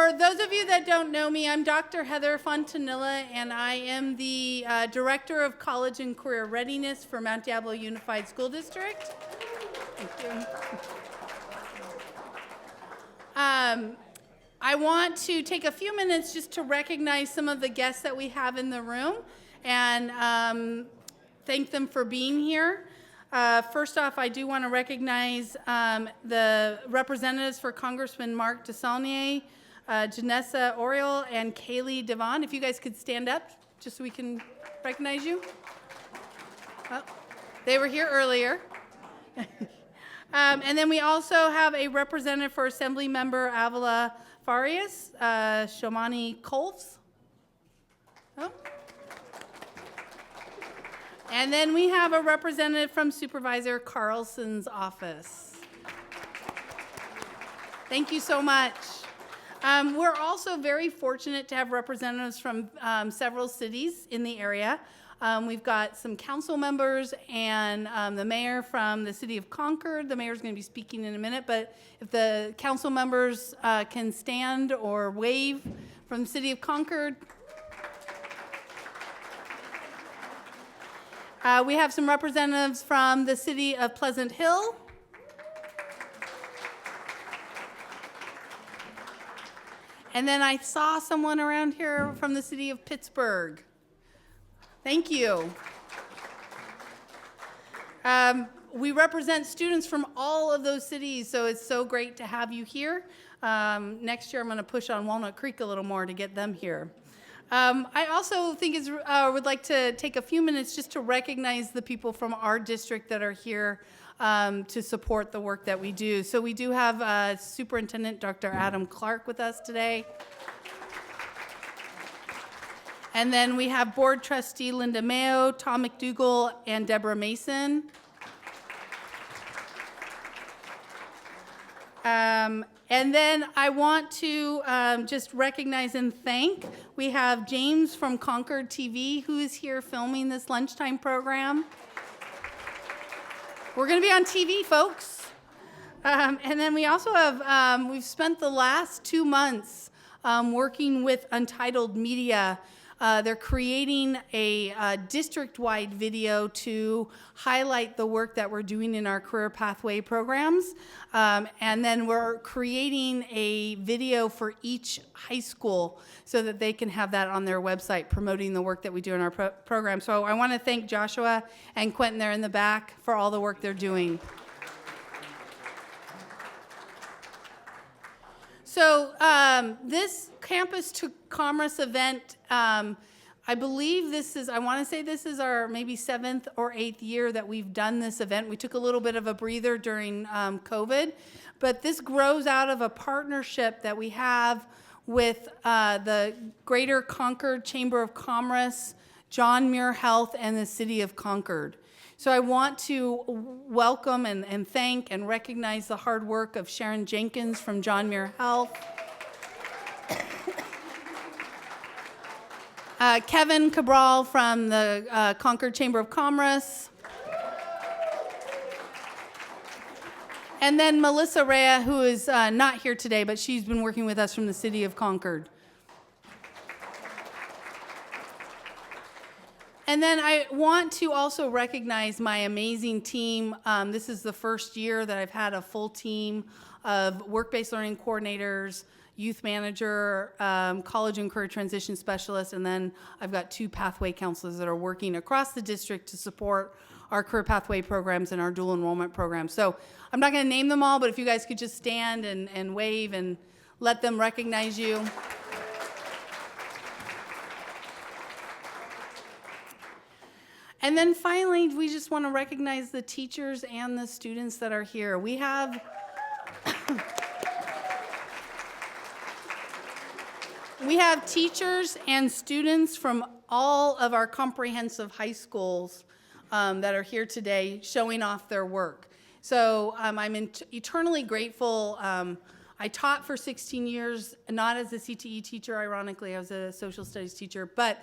For those of you that don't know me, I'm Dr. Heather Fontanilla, and I am the Director of College and Career Readiness for Mount Diablo Unified School District. Thank you. I want to take a few minutes just to recognize some of the guests that we have in the room and thank them for being here. First off, I do want to recognize the representatives for Congressman Mark DeSaulnier, Janessa Oriole, and Kaylee Devon. If you guys could stand up just so we can recognize you. Oh, they were here earlier. And then we also have a representative for Assembly Member Avila Farias, Shomani Colves. Oh. And then we have a representative from Supervisor Carlson's office. Thank you so much. We're also very fortunate to have representatives from several cities in the area. We've got some council members and the mayor from the city of Concord. The mayor's going to be speaking in a minute, but if the council members can stand or wave from the city of Concord. We have some representatives from the city of Pleasant Hill. And then I saw someone around here from the city of Pittsburgh. Thank you. We represent students from all of those cities, so it's so great to have you here. Next year I'm going to push on Walnut Creek a little more to get them here. I also think would like to take a few minutes just to recognize the people from our district that are here to support the work that we do. So we do have Superintendent Dr. Adam Clark with us today. And then we have Board Trustee Linda Mayo, Tom McDougall, and Deborah Mason. And then I want to just recognize and thank. We have James from Concord TV who is here filming this lunchtime program. We're going to be on TV, folks. And then we also have, we've spent the last 2 months working with Untitled Media. They're creating a district-wide video to highlight the work that we're doing in our career pathway programs. And then we're creating a video for each high school so that they can have that on their website promoting the work that we do in our program. So I want to thank Joshua and Quentin there in the back for all the work they're doing. So this Campus to Commerce event, I believe I want to say this is our maybe 7th or 8th year that we've done this event. We took a little bit of a breather during COVID, but this grows out of a partnership that we have with the Greater Concord Chamber of Commerce, John Muir Health, and the City of Concord. So I want to welcome and thank and recognize the hard work of Sharon Jenkins from John Muir Health, Kevin Cabral from the Concord Chamber of Commerce, and then Melissa Rea, who is not here today, but she's been working with us from the City of Concord. And then I want to also recognize my amazing team. This is the first year that I've had a full team of work-based learning coordinators, youth manager, college and career transition specialist, and then I've got 2 pathway counselors that are working across the district to support our career pathway programs and our dual enrollment programs. So I'm not going to name them all, but if you guys could just stand and wave and let them recognize you. And then finally, we just want to recognize the teachers and the students that are here. We have teachers and students from all of our comprehensive high schools that are here today showing off their work. So I'm eternally grateful. I taught for 16 years, not as a CTE teacher, ironically, I was a social studies teacher, but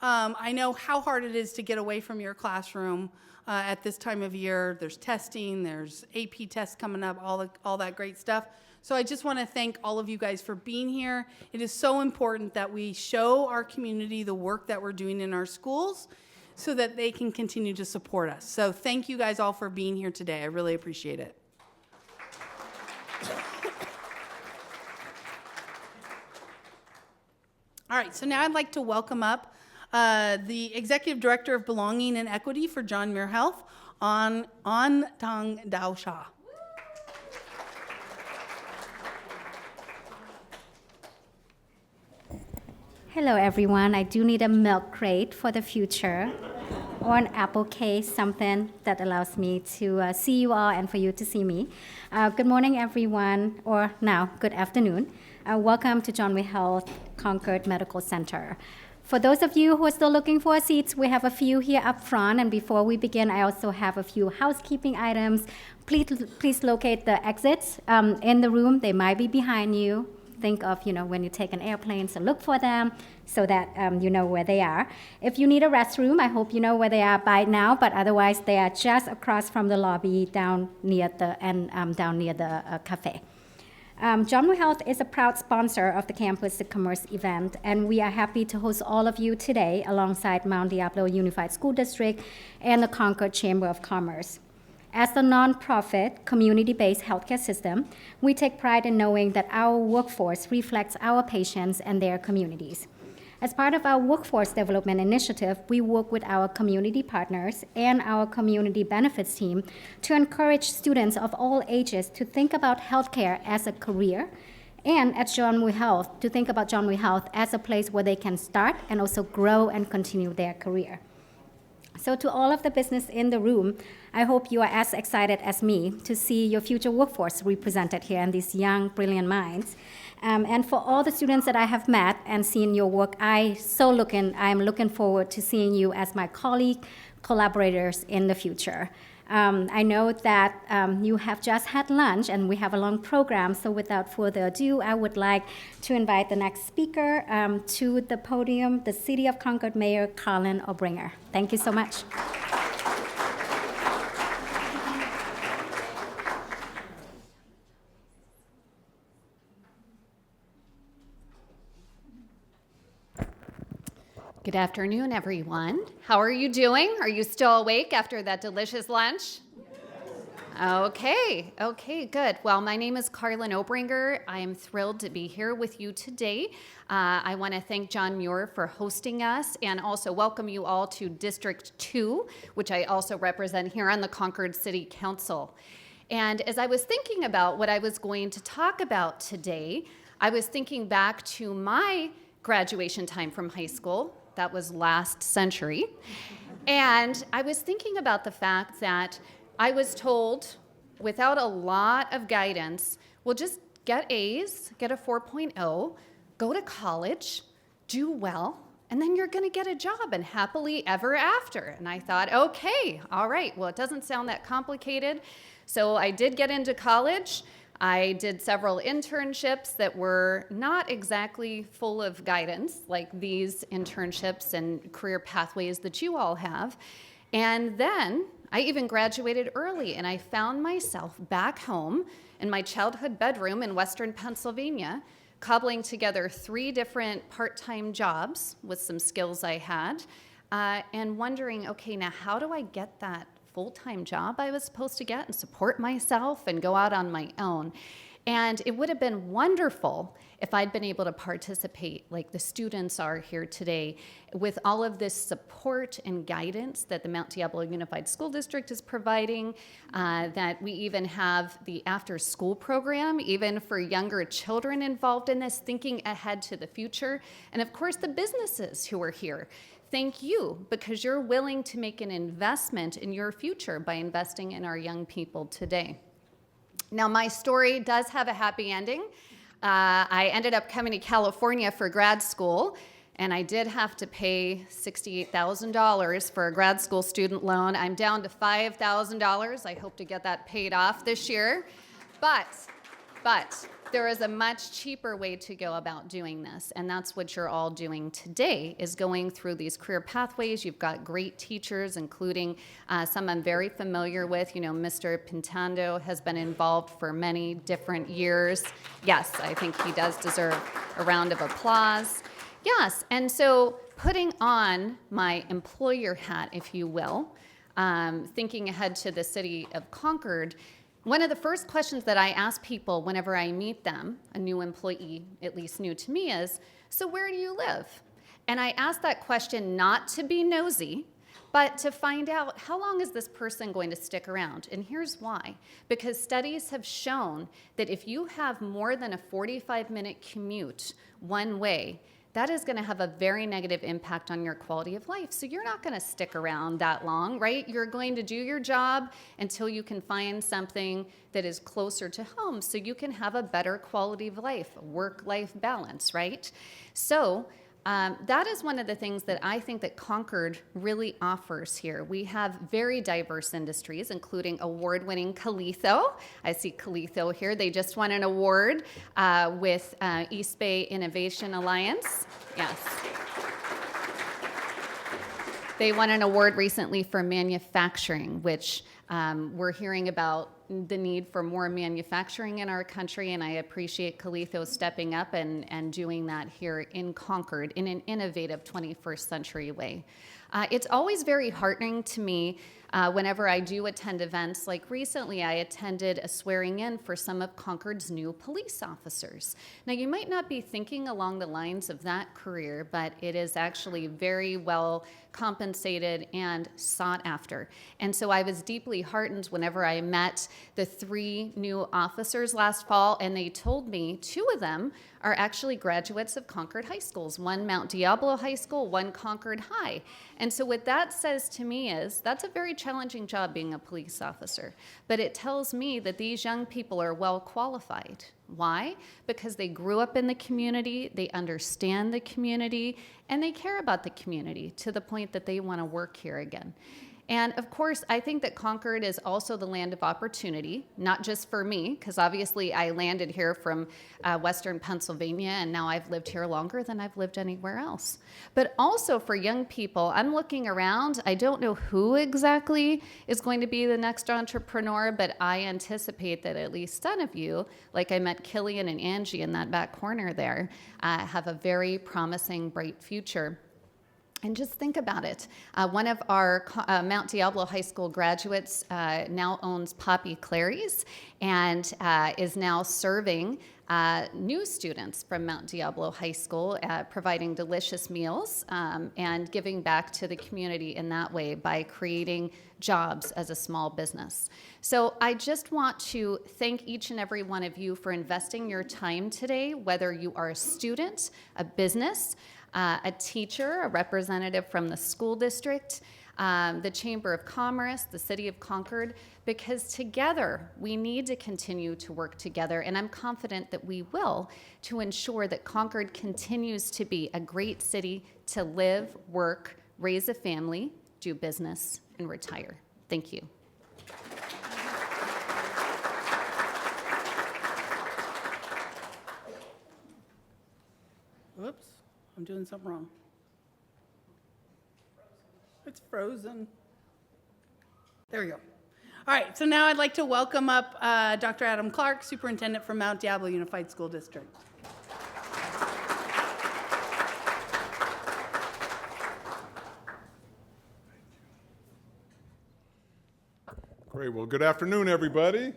I know how hard it is to get away from your classroom at this time of year. There's testing, there's AP tests coming up, all that great stuff. So I just want to thank all of you guys for being here. It is so important that we show our community the work that we're doing in our schools so that they can continue to support us. So thank you guys all for being here today. I really appreciate it. All right, so now I'd like to welcome up the Executive Director of Belonging and Equity for John Muir Health, An Tang Dao Shah. Hello, everyone. I do need a milk crate for the future or an apple case, something that allows me to see you all and for you to see me. Good morning, everyone, or now, good afternoon. Welcome to John Muir Health Concord Medical Center. For those of you who are still looking for seats, we have a few here up front. And before we begin, I also have a few housekeeping items. Please locate the exits in the room. They might be behind you. Think of, when you take an airplane, so look for them so that you know where they are. If you need a restroom, I hope you know where they are by now, but otherwise they are just across from the lobby down near the cafe. John Muir Health is a proud sponsor of the Campus to Commerce event, and we are happy to host all of you today alongside Mount Diablo Unified School District and the Concord Chamber of Commerce. As a nonprofit, community-based healthcare system, we take pride in knowing that our workforce reflects our patients and their communities. As part of our workforce development initiative, we work with our community partners and our community benefits team to encourage students of all ages to think about healthcare as a career, and at John Muir Health, to think about John Muir Health as a place where they can start and also grow and continue their career. So to all of the business in the room, I hope you are as excited as me to see your future workforce represented here and these young, brilliant minds. And for all the students that I have met and seen your work, I'm looking forward to seeing you as my colleague, collaborators in the future. I know that you have just had lunch and we have a long program, so without further ado, I would like to invite the next speaker to the podium, the City of Concord Mayor, Colin Obringer. Thank you so much. Good afternoon, everyone. How are you doing? Are you still awake after that delicious lunch? Okay, good. Well, my name is Carlin Obringer. I am thrilled to be here with you today. I want to thank John Muir for hosting us and also welcome you all to District 2, which I also represent here on the Concord City Council. And as I was thinking about what I was going to talk about today, I was thinking back to my graduation time from high school. That was last century. And I was thinking about the fact that I was told, without a lot of guidance, well, just get A's, get a 4.0, go to college, do well, and then you're going to get a job and happily ever after. And I thought, okay, all right, well, it doesn't sound that complicated. So I did get into college. I did several internships that were not exactly full of guidance, like these internships and career pathways that you all have. And then I even graduated early, and I found myself back home in my childhood bedroom in Western Pennsylvania, cobbling together 3 different part-time jobs with some skills I had, and wondering, okay, now how do I get that full-time job I was supposed to get and support myself and go out on my own? And it would have been wonderful if I'd been able to participate like the students are here today with all of this support and guidance that the Mount Diablo Unified School District is providing, that we even have the after-school program, even for younger children involved in this, thinking ahead to the future, and of course the businesses who are here. Thank you, because you're willing to make an investment in your future by investing in our young people today. Now, my story does have a happy ending. I ended up coming to California for grad school, and I did have to pay $68,000 for a grad school student loan. I'm down to $5,000. I hope to get that paid off this year. But there is a much cheaper way to go about doing this, and that's what you're all doing today, is going through these career pathways. You've got great teachers, including some I'm very familiar with. You know, Mr. Pintando has been involved for many different years. Yes, I think he does deserve a round of applause. Yes, and so putting on my employer hat, if you will, thinking ahead to the city of Concord, one of the first questions that I ask people whenever I meet them, a new employee, at least new to me, is, so where do you live? And I ask that question not to be nosy, but to find out how long is this person going to stick around. And here's why. Because studies have shown that if you have more than a 45-minute commute one way, that is going to have a very negative impact on your quality of life. So you're not going to stick around that long, right? You're going to do your job until you can find something that is closer to home so you can have a better quality of life, work-life balance, right? So that is one of the things that I think that Concord really offers here. We have very diverse industries, including award-winning Calitho. I see Calitho here. They just won an award with East Bay Innovation Alliance. Yes. They won an award recently for manufacturing, which we're hearing about the need for more manufacturing in our country, and I appreciate Calitho stepping up and doing that here in Concord in an innovative 21st century way. It's always very heartening to me whenever I do attend events. Like recently, I attended a swearing in for some of Concord's new police officers. Now, you might not be thinking along the lines of that career, but it is actually very well compensated and sought after. And so I was deeply heartened whenever I met the 3 new officers last fall, and they told me 2 of them are actually graduates of Concord high schools, one Mount Diablo High School, one Concord High. And so what that says to me is that's a very challenging job being a police officer, but it tells me that these young people are well qualified. Why? Because they grew up in the community, they understand the community, and they care about the community to the point that they want to work here again. And of course, I think that Concord is also the land of opportunity, not just for me, because obviously I landed here from Western Pennsylvania, and now I've lived here longer than I've lived anywhere else. But also for young people, I'm looking around. I don't know who exactly is going to be the next entrepreneur, but I anticipate that at least some of you, like I met Killian and Angie in that back corner there, have a very promising, bright future. And just think about it. One of our Mount Diablo High School graduates now owns Poppy Clary's and is now serving new students from Mount Diablo High School, providing delicious meals and giving back to the community in that way by creating jobs as a small business. So I just want to thank each and every one of you for investing your time today, whether you are a student, a business, a teacher, a representative from the school district, the Chamber of Commerce, the City of Concord, because together we need to continue to work together, and I'm confident that we will, to ensure that Concord continues to be a great city to live, work, raise a family, do business, and retire. Thank you. Whoops, I'm doing something wrong. It's frozen. There we go. All right, so now I'd like to welcome up Dr. Adam Clark, Superintendent for Mount Diablo Unified School District. Great. Well, good afternoon, everybody.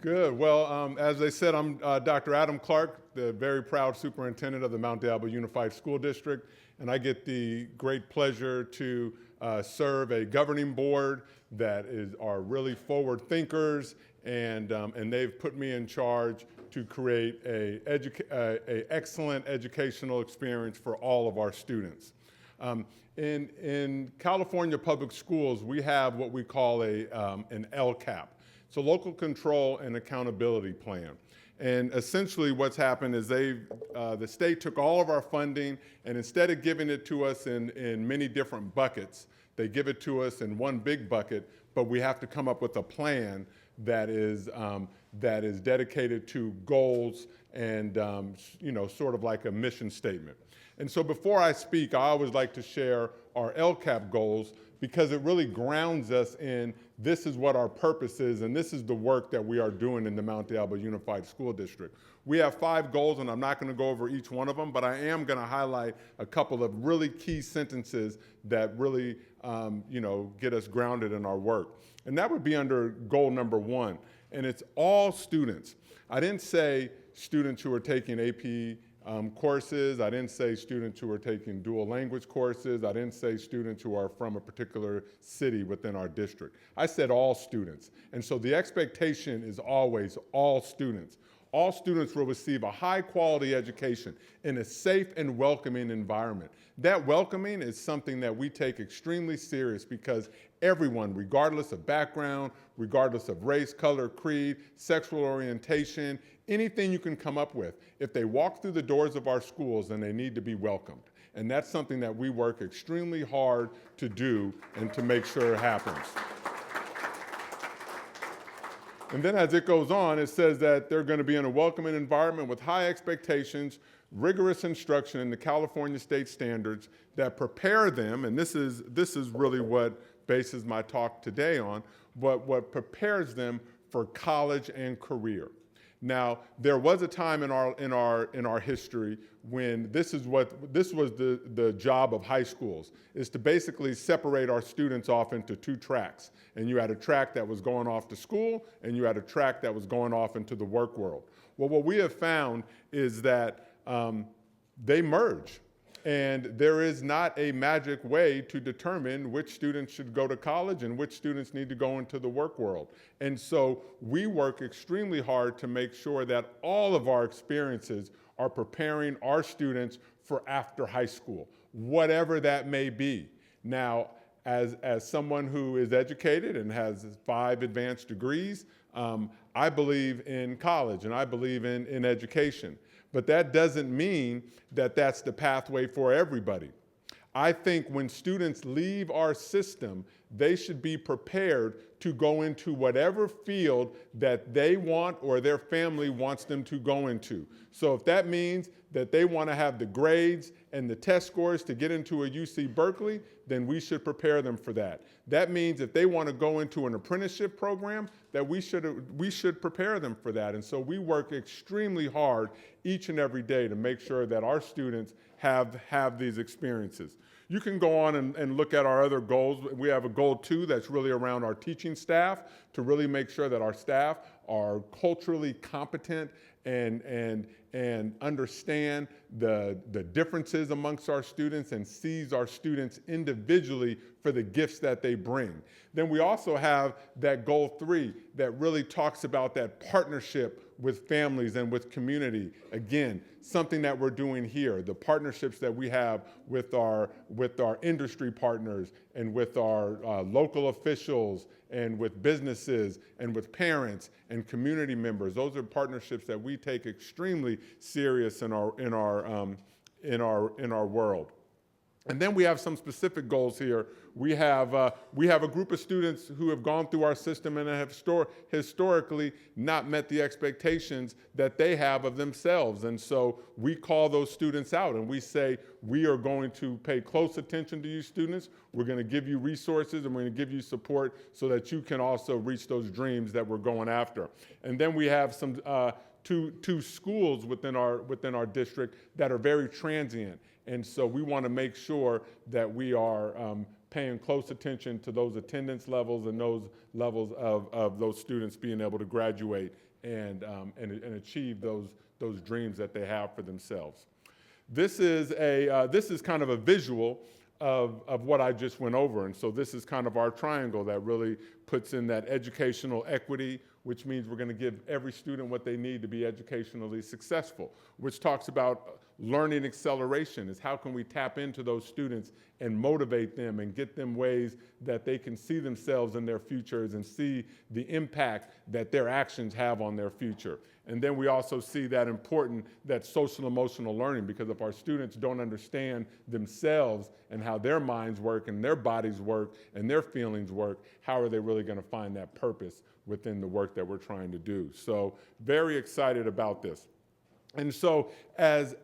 Good. Well, as they said, I'm Dr. Adam Clark, the very proud superintendent of the Mount Diablo Unified School District, and I get the great pleasure to serve a governing board that are really forward thinkers, and they've put me in charge to create a excellent educational experience for all of our students. In California public schools, we have what we call an LCAP. It's a local control and accountability plan. And essentially what's happened is the state took all of our funding, and instead of giving it to us in many different buckets, they give it to us in one big bucket, but we have to come up with a plan that is that is dedicated to goals and sort of like a mission statement. And so before I speak, I always like to share our LCAP goals because it really grounds us in this is what our purpose is and this is the work that we are doing in the Mount Diablo Unified School District. We have 5 goals and I'm not going to go over each one of them, but I am going to highlight a couple of really key sentences that really get us grounded in our work. And that would be under goal number 1, and it's all students. I didn't say students who are taking AP courses. I didn't say students who are taking dual language courses. I didn't say students who are from a particular city within our district. I said all students. And so the expectation is always all students. All students will receive a high quality education in a safe and welcoming environment. That welcoming is something that we take extremely serious because everyone, regardless of background, regardless of race, color, creed, sexual orientation, anything you can come up with, if they walk through the doors of our schools, then they need to be welcomed. And that's something that we work extremely hard to do and to make sure it happens. And then as it goes on, it says that they're going to be in a welcoming environment with high expectations, rigorous instruction in the California state standards that prepare them, and this is really what bases my talk today on, what prepares them for college and career. Now, there was a time in our history when this was the job of high schools, is to basically separate our students off into 2 tracks. And you had a track that was going off to school, and you had a track that was going off into the work world. Well, what we have found is that they merge. And there is not a magic way to determine which students should go to college and which students need to go into the work world. And so we work extremely hard to make sure that all of our experiences are preparing our students for after high school, whatever that may be. Now, as someone who is educated and has 5 advanced degrees, I believe in college and I believe in education. But that doesn't mean that that's the pathway for everybody. I think when students leave our system, they should be prepared to go into whatever field that they want or their family wants them to go into. So if that means that they want to have the grades and the test scores to get into a UC Berkeley, then we should prepare them for that. That means if they want to go into an apprenticeship program, that we should prepare them for that. And so we work extremely hard each and every day to make sure that our students have these experiences. You can go on and look at our other goals. We have a goal 2 that's really around our teaching staff, to really make sure that our staff are culturally competent and understand the differences amongst our students and sees our students individually for the gifts that they bring. Then we also have that goal 3 that really talks about that partnership with families and with community. Again, something that we're doing here, the partnerships that we have with our industry partners and with our local officials and with businesses and with parents and community members. Those are partnerships that we take extremely serious in our world. And then we have some specific goals here. We have a group of students who have gone through our system and have historically not met the expectations that they have of themselves. And so we call those students out and we say, we are going to pay close attention to you students. We're going to give you resources and we're going to give you support so that you can also reach those dreams that we're going after. And then we have some two schools within our district that are very transient. And so we want to make sure that we are paying close attention to those attendance levels and those levels of those students being able to graduate and achieve those dreams that they have for themselves. This is kind of a visual of what I just went over. And so this is kind of our triangle that really puts in that educational equity, which means we're going to give every student what they need to be educationally successful, which talks about learning acceleration, is how can we tap into those students and motivate them and get them ways that they can see themselves in their futures and see the impact that their actions have on their future. And then we also see that important, that social emotional learning, because if our students don't understand themselves and how their minds work and their bodies work and their feelings work, how are they really going to find that purpose within the work that we're trying to do? So very excited about this. And so as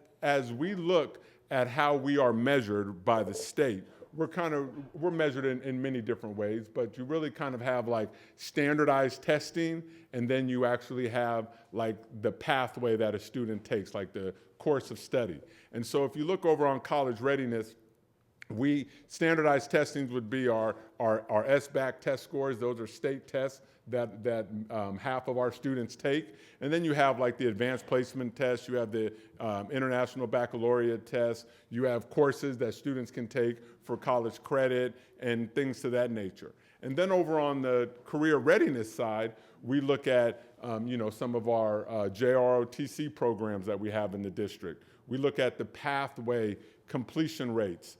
we look at how we are measured by the state, we're measured in many different ways, but you really kind of have like standardized testing, and then you actually have like the pathway that a student takes, like the course of study. And so if you look over on college readiness, standardized testings would be our SBAC test scores. Those are state tests that half of our students take. And then you have like the advanced placement test, you have the international baccalaureate test, you have courses that students can take for college credit and things to that nature. And then over on the career readiness side, we look at some of our JROTC programs that we have in the district. We look at the pathway completion rates.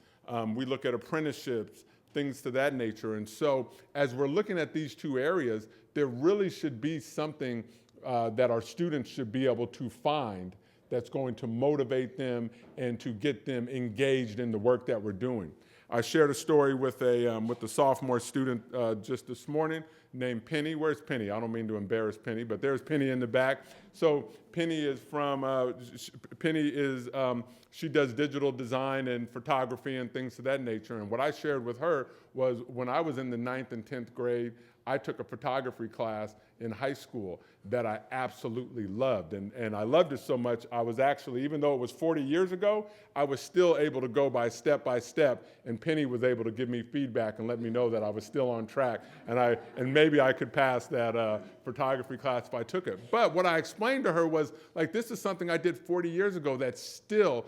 We look at apprenticeships, things to that nature. And so as we're looking at these two areas, there really should be something that our students should be able to find that's going to motivate them and to get them engaged in the work that we're doing. I shared a story with a sophomore student just this morning named Penny. Where's Penny? I don't mean to embarrass Penny, but there's Penny in the back. So Penny is she does digital design and photography and things of that nature. And what I shared with her was when I was in the 9th and 10th grade, I took a photography class in high school that I absolutely loved. And I loved it so much, I was actually, even though it was 40 years ago, I was still able to go by step, and Penny was able to give me feedback and let me know that I was still on track, and maybe I could pass that photography class if I took it. But what I explained to her was, like, this is something I did 40 years ago that it's still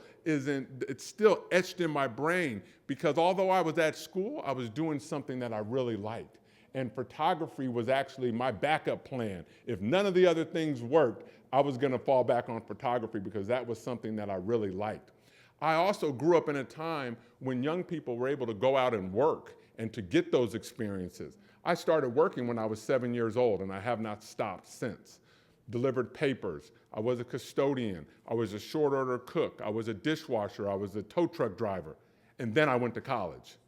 etched in my brain, because although I was at school, I was doing something that I really liked. And photography was actually my backup plan. If none of the other things worked, I was gonna fall back on photography because that was something that I really liked. I also grew up in a time when young people were able to go out and work and to get those experiences. I started working when I was 7 years old, and I have not stopped since. Delivered papers, I was a custodian, I was a short order cook, I was a dishwasher, I was a tow truck driver, and then I went to college.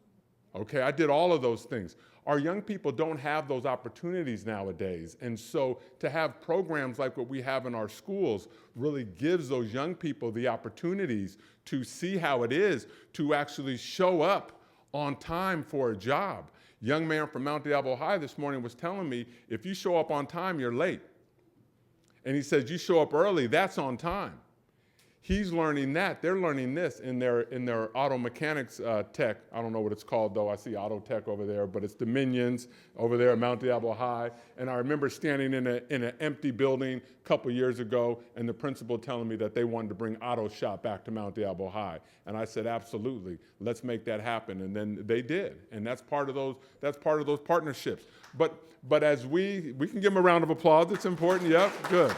Okay, I did all of those things. Our young people don't have those opportunities nowadays. And so to have programs like what we have in our schools really gives those young people the opportunities to see how it is to actually show up on time for a job. Young man from Mount Diablo High this morning was telling me, if you show up on time, you're late. And he says, you show up early, that's on time. He's learning that. They're learning this in their auto mechanics tech. I don't know what it's called, though. I see auto tech over there, but it's Dominions over there at Mount Diablo High. And I remember standing in an empty building a couple years ago, and the principal telling me that they wanted to bring auto shop back to Mount Diablo High. And I said, absolutely, let's make that happen. And then they did. And that's part of those partnerships. But as we can give them a round of applause. It's important. Yep, good.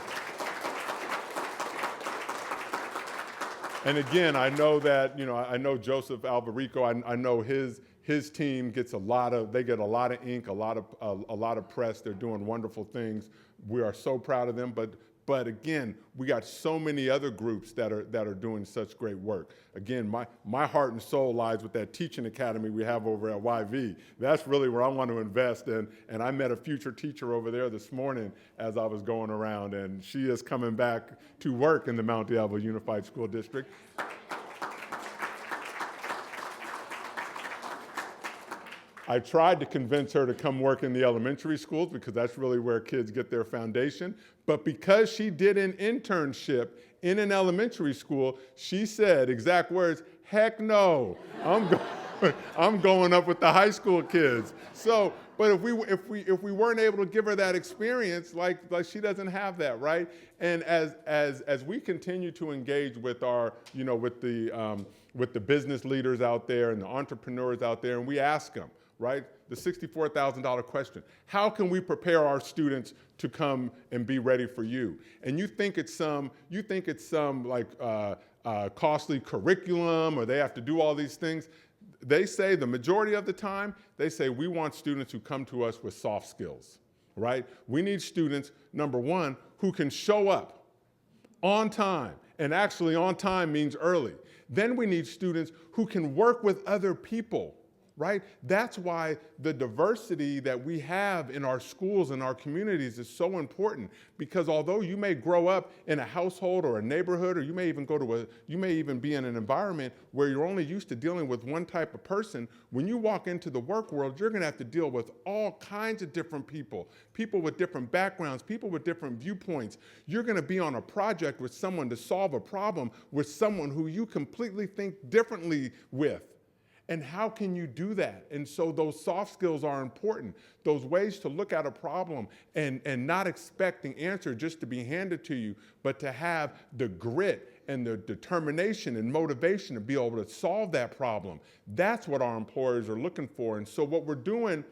And again, I know that, I know Joseph Alvarico, I know his team gets they get a lot of ink, a lot of press. They're doing wonderful things. We are so proud of them, but again, we got so many other groups that are doing such great work. Again, my heart and soul lies with that teaching academy we have over at YV. That's really where I want to invest in. And I met a future teacher over there this morning as I was going around, and she is coming back to work in the Mount Diablo Unified School District. I tried to convince her to come work in the elementary schools because that's really where kids get their foundation. But because she did an internship in an elementary school, she said, exact words, heck no, I'm going up with the high school kids. So, but if we weren't able to give her that experience, like she doesn't have that, right? And as we continue to engage with our, with the business leaders out there and the entrepreneurs out there, and we ask them, right? The $64,000 question. How can we prepare our students to come and be ready for you? And you think it's some like costly curriculum or they have to do all these things. They say the majority of the time, they say we want students who come to us with soft skills, right? We need students, number one, who can show up on time, and actually on time means early. Then we need students who can work with other people, right? That's why the diversity that we have in our schools and our communities is so important, because although you may grow up in a household or a neighborhood, or you may even be in an environment where you're only used to dealing with one type of person, when you walk into the work world, you're gonna have to deal with all kinds of different people with different backgrounds, people with different viewpoints. You're gonna be on a project with someone to solve a problem with someone who you completely think differently with. And how can you do that? And so those soft skills are important. Those ways to look at a problem and not expect the answer just to be handed to you, but to have the grit and the determination and motivation to be able to solve that problem. That's what our employers are looking for. And so what we're doing,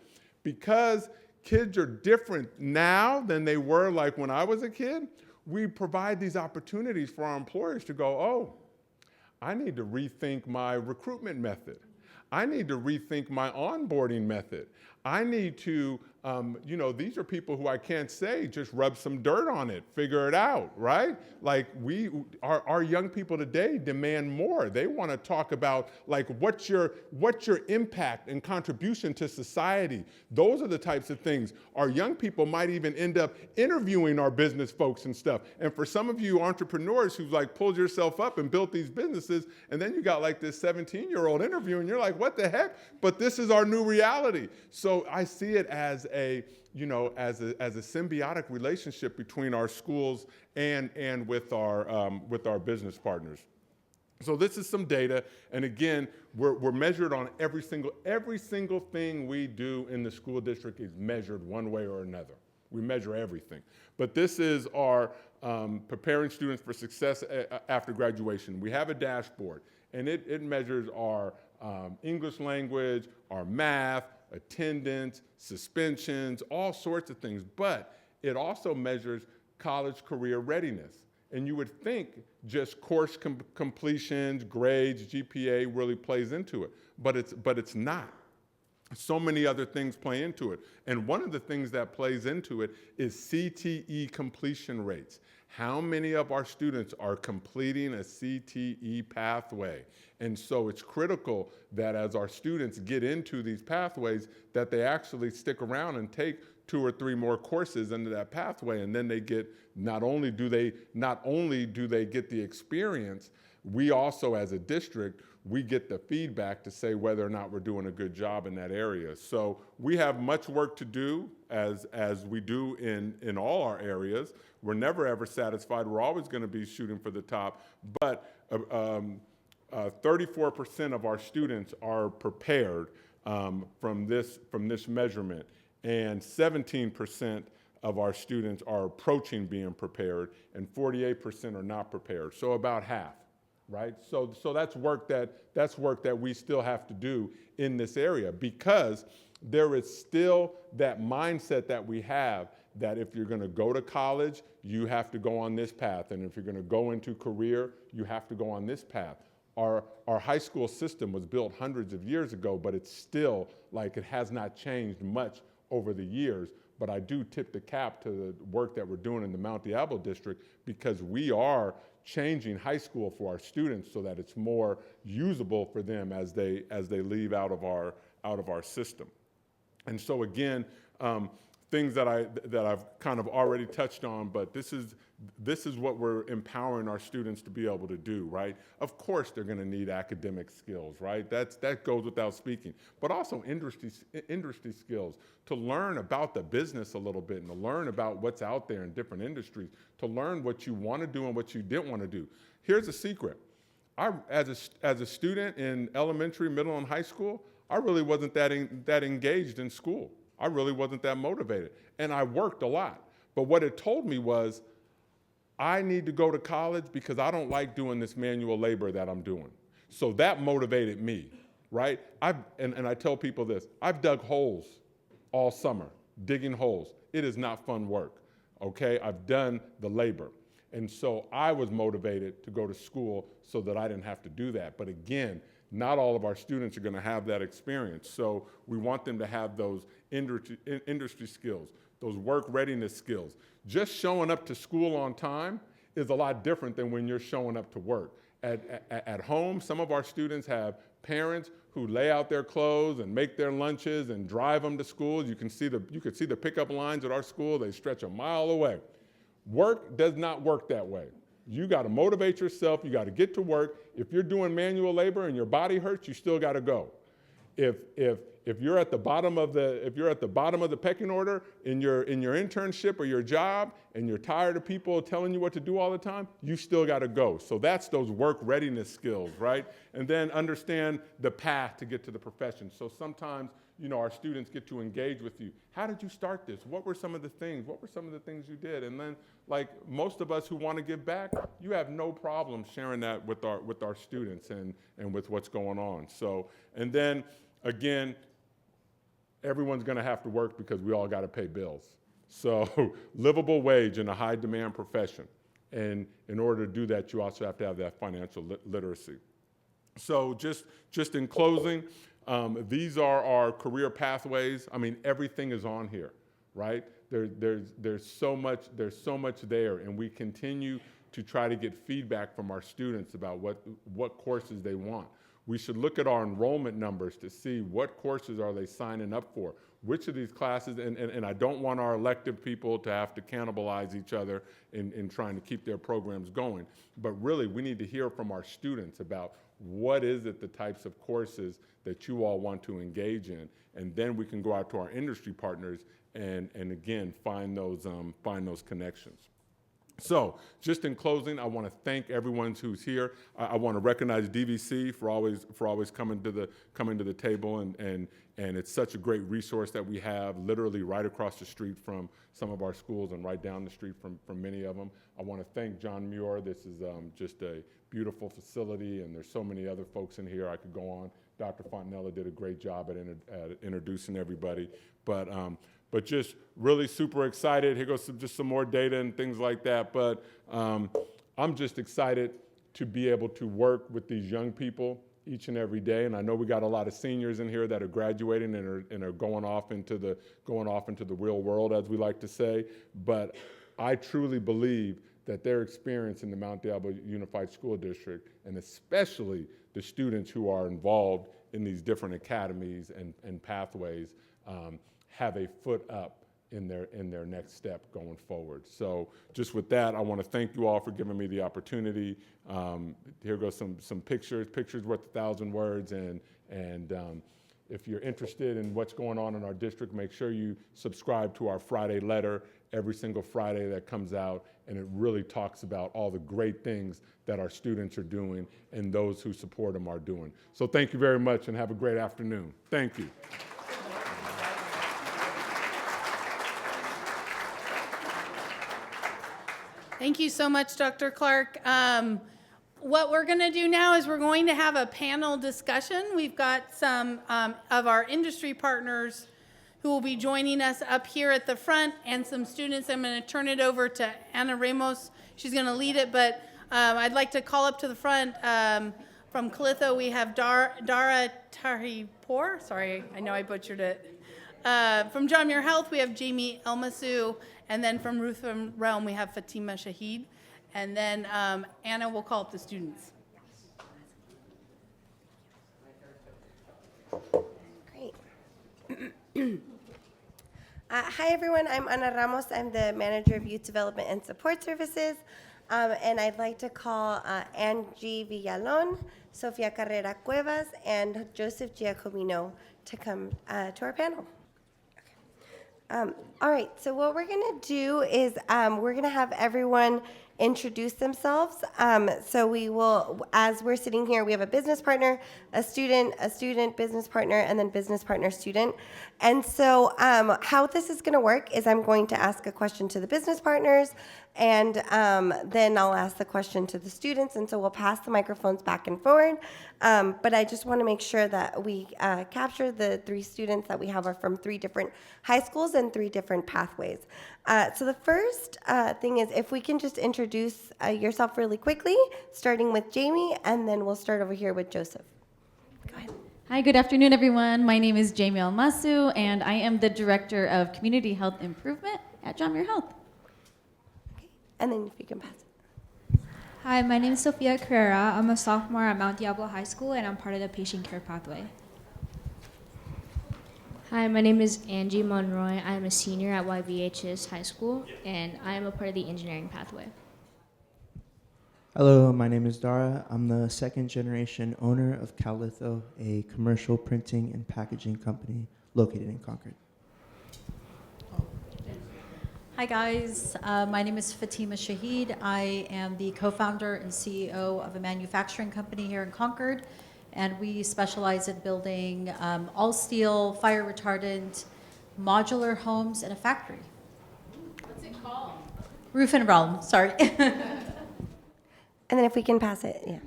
because kids are different now than they were like when I was a kid, we provide these opportunities for our employers to go, oh, I need to rethink my recruitment method. I need to rethink my onboarding method. I need to, these are people who I can't say, just rub some dirt on it, figure it out, right? Like our young people today demand more. They want to talk about like, what's your impact and contribution to society? Those are the types of things. Our young people might even end up interviewing our business folks and stuff. And for some of you entrepreneurs who've like pulled yourself up and built these businesses, and then you got like this 17-year-old interview and you're like, what the heck? But this is our new reality. So I see it as a symbiotic relationship between our schools and with our business partners. So this is some data, and again, we're measured on every single thing we do in the school district is measured one way or another. We measure everything. But this is our preparing students for success after graduation. We have a dashboard, and it measures our English language, our math, attendance, suspensions, all sorts of things. But it also measures college career readiness. And you would think just course completions, grades, GPA really plays into it, but it's not. So many other things play into it. And one of the things that plays into it is CTE completion rates. How many of our students are completing a CTE pathway? And so it's critical that as our students get into these pathways, that they actually stick around and take 2 or 3 more courses into that pathway, and then they get, not only do they get the experience, we also as a district, we get the feedback to say whether or not we're doing a good job in that area. So we have much work to do as we do in all our areas. We're never ever satisfied. We're always going to be shooting for the top, but 34% of our students are prepared from this measurement, and 17% of our students are approaching being prepared, and 48% are not prepared. So about half, right? So that's work that we still have to do in this area, because there is still that mindset that we have that if you're going to go to college, you have to go on this path, and if you're going to go into career, you have to go on this path. Our high school system was built hundreds of years ago, but it's still like it has not changed much over the years. But I do tip the cap to the work that we're doing in the Mount Diablo district, because we are changing high school for our students so that it's more usable for them as they leave out of our system. And so again, things that I've kind of already touched on, but this is what we're empowering our students to be able to do, right? Of course they're going to need academic skills, right? That goes without speaking, but also industry skills, to learn about the business a little bit and to learn about what's out there in different industries, to learn what you want to do and what you didn't want to do. Here's a secret. As a student in elementary, middle, and high school, I really wasn't that engaged in school. I really wasn't that motivated, and I worked a lot. But what it told me was, I need to go to college because I don't like doing this manual labor that I'm doing. So that motivated me, right? And I tell people this, I've dug holes all summer, digging holes. It is not fun work, okay? I've done the labor. And so I was motivated to go to school so that I didn't have to do that. But again, not all of our students are going to have that experience. So we want them to have those industry skills, those work readiness skills. Just showing up to school on time is a lot different than when you're showing up to work. At home, some of our students have parents who lay out their clothes and make their lunches and drive them to school. You could see the pickup lines at our school. They stretch a mile away. Work does not work that way. You got to motivate yourself. You got to get to work. If you're doing manual labor and your body hurts, you still got to go. If you're at the bottom of the pecking order in your internship or your job, and you're tired of people telling you what to do all the time, you still got to go. So that's those work readiness skills, right? And then understand the path to get to the profession. So sometimes, our students get to engage with you. How did you start this? What were some of the things? What were some of the things you did? And then, like most of us who want to give back, you have no problem sharing that with our students and with what's going on. So, and then again, everyone's going to have to work because we all got to pay bills. So livable wage in a high demand profession. And in order to do that, you also have to have that financial literacy. So just in closing, these are our career pathways. I mean, everything is on here, right? There's so much there, and we continue to try to get feedback from our students about what courses they want. We should look at our enrollment numbers to see what courses are they signing up for, which of these classes, and I don't want our elective people to have to cannibalize each other in trying to keep their programs going, but really we need to hear from our students about what is it the types of courses that you all want to engage in, and then we can go out to our industry partners and again find those connections. So, just in closing, I want to thank everyone who's here. I want to recognize DVC for always coming to the table, and it's such a great resource that we have literally right across the street from some of our schools and right down the street from many of them. I want to thank John Muir. This is just a beautiful facility, and there's so many other folks in here. I could go on. Dr. Fontanella did a great job at introducing everybody, but just really super excited. Here goes just some more data and things like that. But I'm just excited to be able to work with these young people each and every day. And I know we got a lot of seniors in here that are graduating and are going off into the real world, as we like to say. But I truly believe that their experience in the Mount Diablo Unified School District, and especially the students who are involved in these different academies and pathways, have a foot up in their next step going forward. So just with that, I want to thank you all for giving me the opportunity. Here goes some pictures worth 1,000 words, and if you're interested in what's going on in our district, make sure you subscribe to our Friday letter every single Friday that comes out, and it really talks about all the great things that our students are doing and those who support them are doing. So thank you very much, and have a great afternoon. Thank you. Thank you so much, Dr. Clark. What we're going to do now is we're going to have a panel discussion. We've got some of our industry partners who will be joining us up here at the front, and some students. I'm going to turn it over to Ana Ramos. She's going to lead it, but I'd like to call up to the front from Calitho. We have Dara Tahipor. Sorry, I know I butchered it. From John Muir Health, we have Jamie Elmasu. And then from Ruth from Realm, we have Fatima Shahid. And then Anna will call up the students. Great. Hi, everyone. I'm Ana Ramos. I'm the Manager of Youth Development and Support Services. And I'd like to call Angie Villalon, Sofia Carrera Cuevas, and Joseph Giacomino to come to our panel. All right, so what we're going to do is we're going to have everyone introduce themselves. So we will, as we're sitting here, we have a business partner, a student, business partner, and then business partner, student. And so how this is going to work is I'm going to ask a question to the business partners, And then I'll ask the question to the students, and so we'll pass the microphones back and forward. But I just want to make sure that we capture the 3 students that we have are from 3 different high schools and 3 different pathways. So the first thing is if we can just introduce yourself really quickly, starting with Jamie, and then we'll start over here with Joseph. Go ahead. Hi, good afternoon, everyone. My name is Jamie Almasu, and I am the Director of Community Health Improvement at John Muir Health. And then if you can pass it. Hi, my name is Sophia Carrera. I'm a sophomore at Mount Diablo High School, and I'm part of the patient care pathway. Hi, my name is Angie Monroy. I'm a senior at YVHS High School, and I am a part of the engineering pathway. Hello, my name is Dara. I'm the 2nd generation owner of Calitho, a commercial printing and packaging company located in Concord. Hi guys, my name is Fatima Shahid. I am the co-founder and CEO of a manufacturing company here in Concord, and we specialize in building all steel, fire retardant, modular homes in a factory. What's it called? Roof and Realm, sorry. And then if we can pass it, yeah.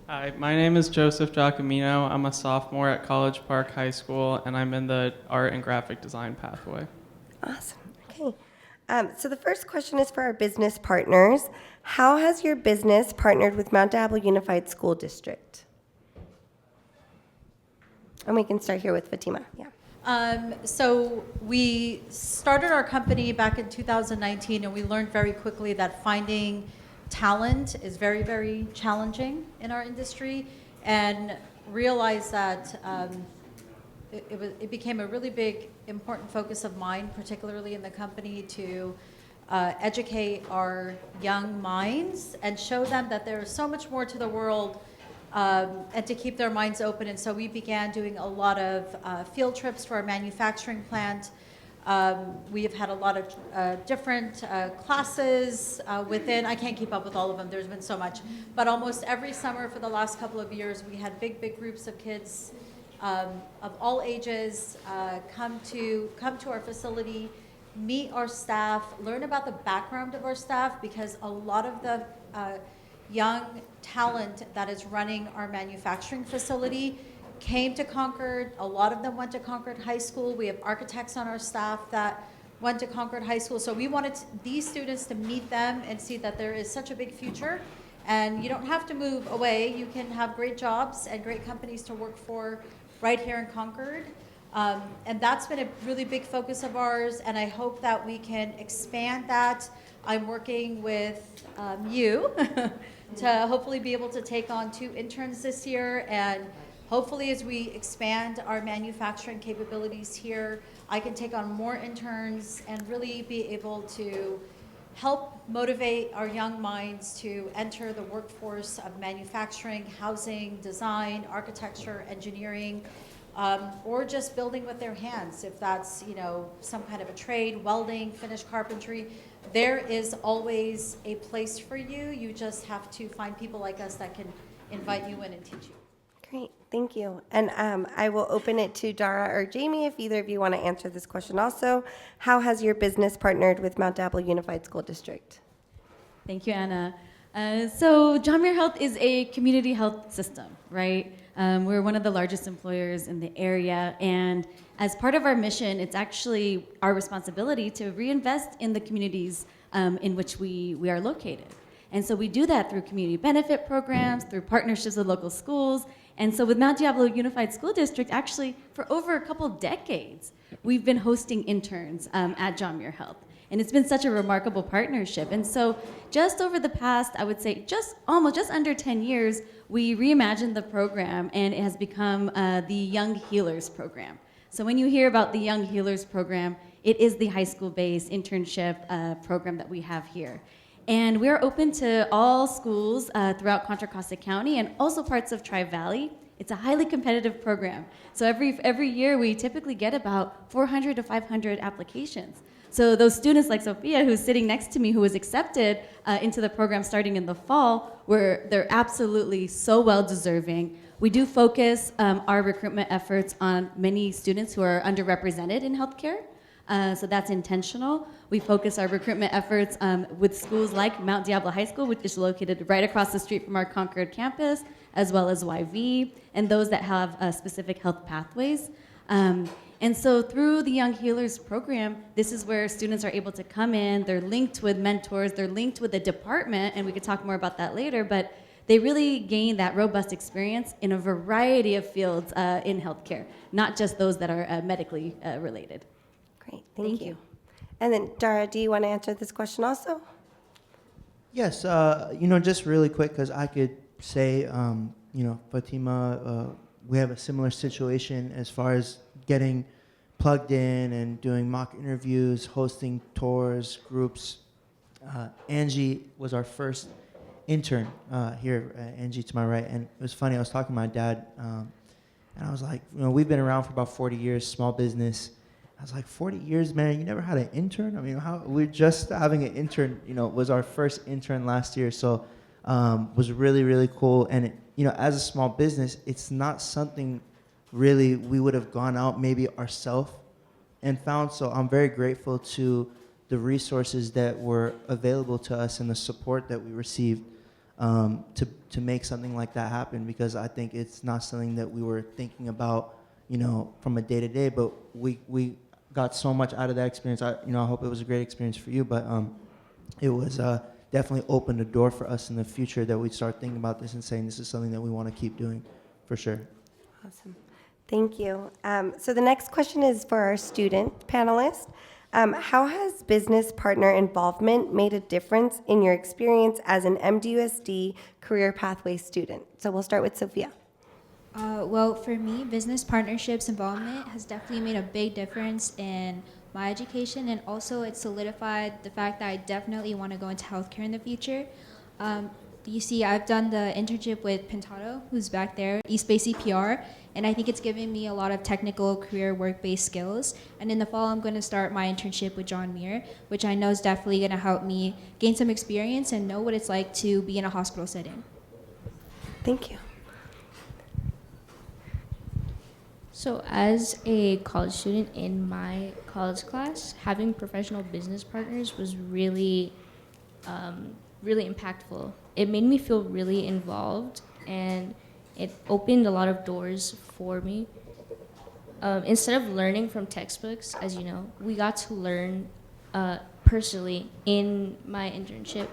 Hi, my name is Joseph Giacomino. I'm a sophomore at College Park High School, and I'm in the art and graphic design pathway. Awesome. Okay. So the first question is for our business partners. How has your business partnered with Mount Diablo Unified School District? And we can start here with Fatima. Yeah. So we started our company back in 2019, and we learned very quickly that finding talent is very, very challenging in our industry, and realized that it became a really big, important focus of mine, particularly in the company, to educate our young minds and show them that there is so much more to the world, and to keep their minds open. And so we began doing a lot of field trips to our manufacturing plant. We have had a lot of different classes within. I can't keep up with all of them. There's been so much. But almost every summer for the last couple of years, we had big, big groups of kids of all ages come to our facility, meet our staff, learn about the background of our staff, because a lot of the young talent that is running our manufacturing facility came to Concord. A lot of them went to Concord High School. We have architects on our staff that went to Concord High School. So we wanted these students to meet them and see that there is such a big future. And you don't have to move away. You can have great jobs and great companies to work for right here in Concord. And that's been a really big focus of ours. And I hope that we can expand that. I'm working with you to hopefully be able to take on 2 interns this year, and hopefully as we expand our manufacturing capabilities here, I can take on more interns and really be able to help motivate our young minds to enter the workforce of manufacturing, housing, design, architecture, engineering, or just building with their hands. If that's, some kind of a trade, welding, finished carpentry, there is always a place for you. You just have to find people like us that can invite you in and teach you. Great, thank you. And I will open it to Dara or Jamie if either of you want to answer this question also. How has your business partnered with Mount Diablo Unified School District? Thank you, Anna. So John Muir Health is a community health system, right? We're one of the largest employers in the area, and as part of our mission, it's actually our responsibility to reinvest in the communities in which we are located. And so we do that through community benefit programs, through partnerships with local schools. And so with Mount Diablo Unified School District, actually, for over a couple decades, we've been hosting interns at John Muir Health. And it's been such a remarkable partnership. And so just over the past, I would say, just under 10 years, we reimagined the program, and it has become the Young Healers program. So when you hear about the Young Healers program, it is the high school-based internship program that we have here. And we're open to all schools throughout Contra Costa County and also parts of Tri-Valley. It's a highly competitive program. So every year we typically get about 400 to 500 applications. So those students like Sophia, who's sitting next to me, who was accepted into the program starting in the fall, they're absolutely so well deserving. We do focus our recruitment efforts on many students who are underrepresented in healthcare. So that's intentional. We focus our recruitment efforts with schools like Mount Diablo High School, which is located right across the street from our Concord campus, as well as YV, and those that have specific health pathways. And so through the Young Healers program, this is where students are able to come in, they're linked with mentors, they're linked with a department, and we could talk more about that later, but they really gain that robust experience in a variety of fields in healthcare, not just those that are medically related. Great, thank you. And then Dara, do you want to answer this question also? Yes, just really quick, because I could say, Fatima, we have a similar situation as far as getting plugged in and doing mock interviews, hosting tours, groups. Angie was our first intern here, Angie to my right, and it was funny, I was talking to my dad, and I was like, we've been around for about 40 years, small business. I was like, 40 years, man, you never had an intern? I mean, we're just having an intern, was our first intern last year, so was really, really cool. And, as a small business, it's not something really we would have gone out maybe ourselves and found, so I'm very grateful to the resources that were available to us and the support that we received to make something like that happen, because I think it's not something that we were thinking about, from a day-to-day, but we got so much out of that experience. I hope it was a great experience for you, but it was definitely opened a door for us in the future that we'd start thinking about this and saying this is something that we want to keep doing, for sure. Awesome. Thank you. So the next question is for our student panelist. How has business partner involvement made a difference in your experience as an MDUSD career pathway student? So we'll start with Sophia. Well, for me, business partnerships involvement has definitely made a big difference in my education, and also it solidified the fact that I definitely want to go into healthcare in the future. You see, I've done the internship with Pintado, who's back there, East Bay CPR, and I think it's given me a lot of technical career work-based skills. And in the fall, I'm going to start my internship with John Muir, which I know is definitely going to help me gain some experience and know what it's like to be in a hospital setting. Thank you. So as a college student in my college class, having professional business partners was really, really impactful. It made me feel really involved, and it opened a lot of doors for me. Instead of learning from textbooks, as you know, we got to learn personally in my internship.